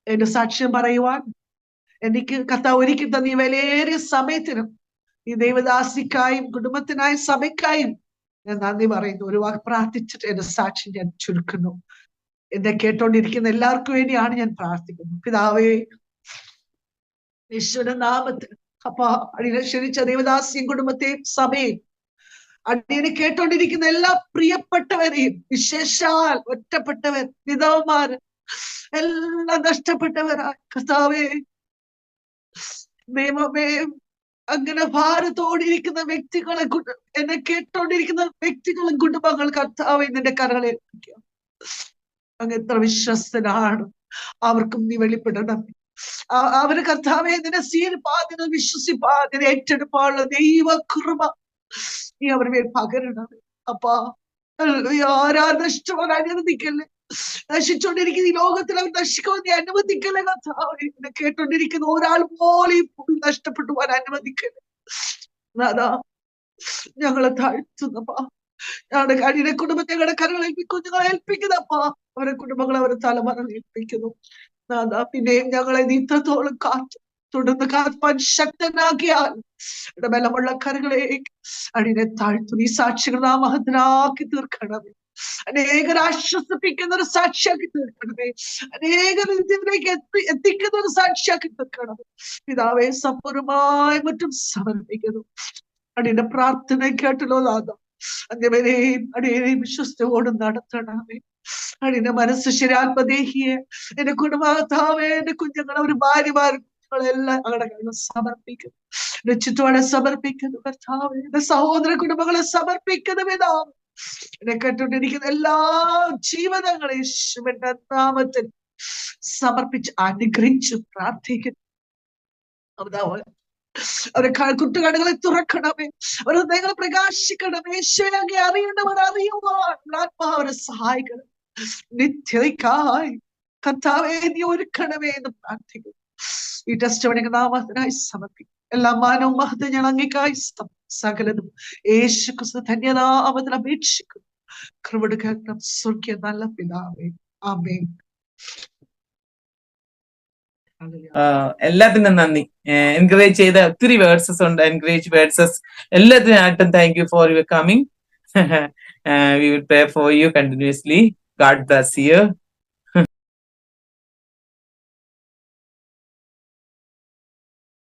എന്റെ സാക്ഷ്യം പറയുവാൻ എനിക്ക് കർത്താവ് ഒരുക്കി തന്ന ഈ വിലയേറിയ സമയത്തിനും ഈ ദൈവദാസിക്കായും കുടുംബത്തിനായും സഭയ്ക്കായും ഞാൻ നന്ദി പറയുന്നു. ഒരു വാക്ക് പ്രാർത്ഥിച്ചിട്ട് എന്റെ സാക്ഷ്യം ഞാൻ ചുരുക്കുന്നു. എന്നെ കേട്ടോണ്ടിരിക്കുന്ന എല്ലാവർക്കും വേണ്ടിയാണ് ഞാൻ പ്രാർത്ഥിക്കുന്നത്. പിതാവേ, യേശുവിന്റെ നാമത്തിൽ അപ്പാ, അടിയനെ ക്ഷണിച്ച ദേവദാസിയും കുടുംബത്തെയും സഭയും അടിയനെ കേട്ടോണ്ടിരിക്കുന്ന എല്ലാ പ്രിയപ്പെട്ടവരെയും, വിശേഷാൽ ഒറ്റപ്പെട്ടവർ, വിധവമാര്, എല്ലാം നഷ്ടപ്പെട്ടവരായ കർത്താവേ, ദൈവമേ, അങ്ങനെ ഭാരത്തോടിരിക്കുന്ന വ്യക്തികളെ, എന്നെ കേട്ടോണ്ടിരിക്കുന്ന വ്യക്തികളും കുടുംബങ്ങൾ കർത്താവേ നിന്റെ കരങ്ങളെ ഏൽപ്പിക്കുക. അങ്ങ് എത്ര വിശ്വസ്തനാണ്, അവർക്കും നീ വെളിപ്പെടണം. അവര് കർത്താവെ നിന്നെ സ്വീകരിപ്പാ, നിന്നെ വിശ്വസിപ്പാ, നിന്നെ ഏറ്റെടുപ്പാനുള്ള ദൈവ കൃപ നീ അവർ മേൽ പകരണം. അപ്പാ, ആരാ നഷ്ടമാൻ അനുവദിക്കല്ലേ. നശിച്ചോണ്ടിരിക്കുന്ന ഈ ലോകത്തിൽ അവർ നശിക്കാൻ നീ അനുവദിക്കല്ലേ കർത്താവേ. എന്നെ കേട്ടോണ്ടിരിക്കുന്ന ഒരാൾ പോലെ നഷ്ടപ്പെട്ടു പോകാൻ അനുവദിക്കല്ലേ. അതാ ഞങ്ങളെ താഴ്ത്തുന്നപ്പാ. ഞങ്ങളുടെ അടിയുടെ കുടുംബത്തെ ഞങ്ങളുടെ കരങ്ങൾ കുഞ്ഞുങ്ങളെ ഏൽപ്പിക്കുന്നപ്പാ. അവരുടെ കുടുംബങ്ങളെ അവരുടെ തലമുറ ഏൽപ്പിക്കുന്നു. അതാ പിന്നെയും ഞങ്ങളെ ഇത്രത്തോളം തുടർന്ന് കാപ്പാൻ ശക്തനാക്കിയാൽ ബലമുള്ള കരകളെ അടിനെ താഴ്ത്തു. ഈ സാക്ഷികൾ നാമഹത്തിനാക്കി തീർക്കണമേ. അനേകരെ ആശ്വസിപ്പിക്കുന്ന ഒരു സാക്ഷിയാക്കി തീർക്കണമേ. അനേകരെ ഇതിലേക്ക് എത്തിക്കുന്ന ഒരു സാക്ഷിയാക്കി തീർക്കണമേ. പിതാവേ, സമ്പൂർണമായി മറ്റും സമർപ്പിക്കുന്നു. അടിയുടെ പ്രാർത്ഥന കേട്ടല്ലോ നാഥ. അങ്ങനെയും അടിയേയും വിശ്വസ്തയോട് നടത്തണമേ. അടിയുടെ മനസ്സ് ശരിയാത്മദേഹിയെ, എന്റെ കുടുംബാവേ, എന്റെ കുഞ്ഞുങ്ങളെ, ഒരു ഭാര്യമാരും ഞങ്ങളെല്ലാം ഞങ്ങളുടെ കയ്യിൽ സമർപ്പിക്കുന്നു. എന്റെ ചുറ്റുപാടെ സമർപ്പിക്കുന്നു കർത്താവേ. എന്റെ സഹോദര കുടുംബങ്ങളെ സമർപ്പിക്കുന്നു പിതാവേ. എന്നെ കേട്ടുകൊണ്ടിരിക്കുന്ന എല്ലാ ജീവിതങ്ങളെ യേശുവിന്റെ നാമത്തിൽ സമർപ്പിച്ച് അനുഗ്രഹിച്ചു പ്രാർത്ഥിക്കുന്നു. അവരെ കുട്ടുകടകളെ തുറക്കണമേ, അവരെ ഹൃദയങ്ങൾ പ്രകാശിക്കണമേ. യേശുവിനെ അങ്ങേ അറിയേണ്ടവർ അറിയുവാൻ ആത്മാവരെ സഹായിക്കണം. നിത്യതയ്ക്കായി കർത്താവേ നീ ഒരുക്കണമേ എന്ന് പ്രാർത്ഥിക്കുന്നു. ഈ ടെസ്റ്റ് വേണമെങ്കിൽ നാമത്തിനായി സമർപ്പിക്കും. എല്ലാ മാനവും മഹത്വം ഞാൻ അങ്ങേക്കായി സകലതും യേശു ക്രിസ്തു ധന്യനാമത്തിൽ അപേക്ഷിക്കുന്നു. കൃപ കേൾക്കണം സ്വർഗീയ നല്ല പിതാവേ. ആമേൻ. എല്ലാത്തിനും നന്ദി. എൻകറേജ് ചെയ്ത ഒത്തിരി വേർഡ്സസ് ഉണ്ട്. എൻകറേജ് വേർഡ്സസ് എല്ലാത്തിനായിട്ടും thank you for your coming. We will pray for you continuously. God bless you.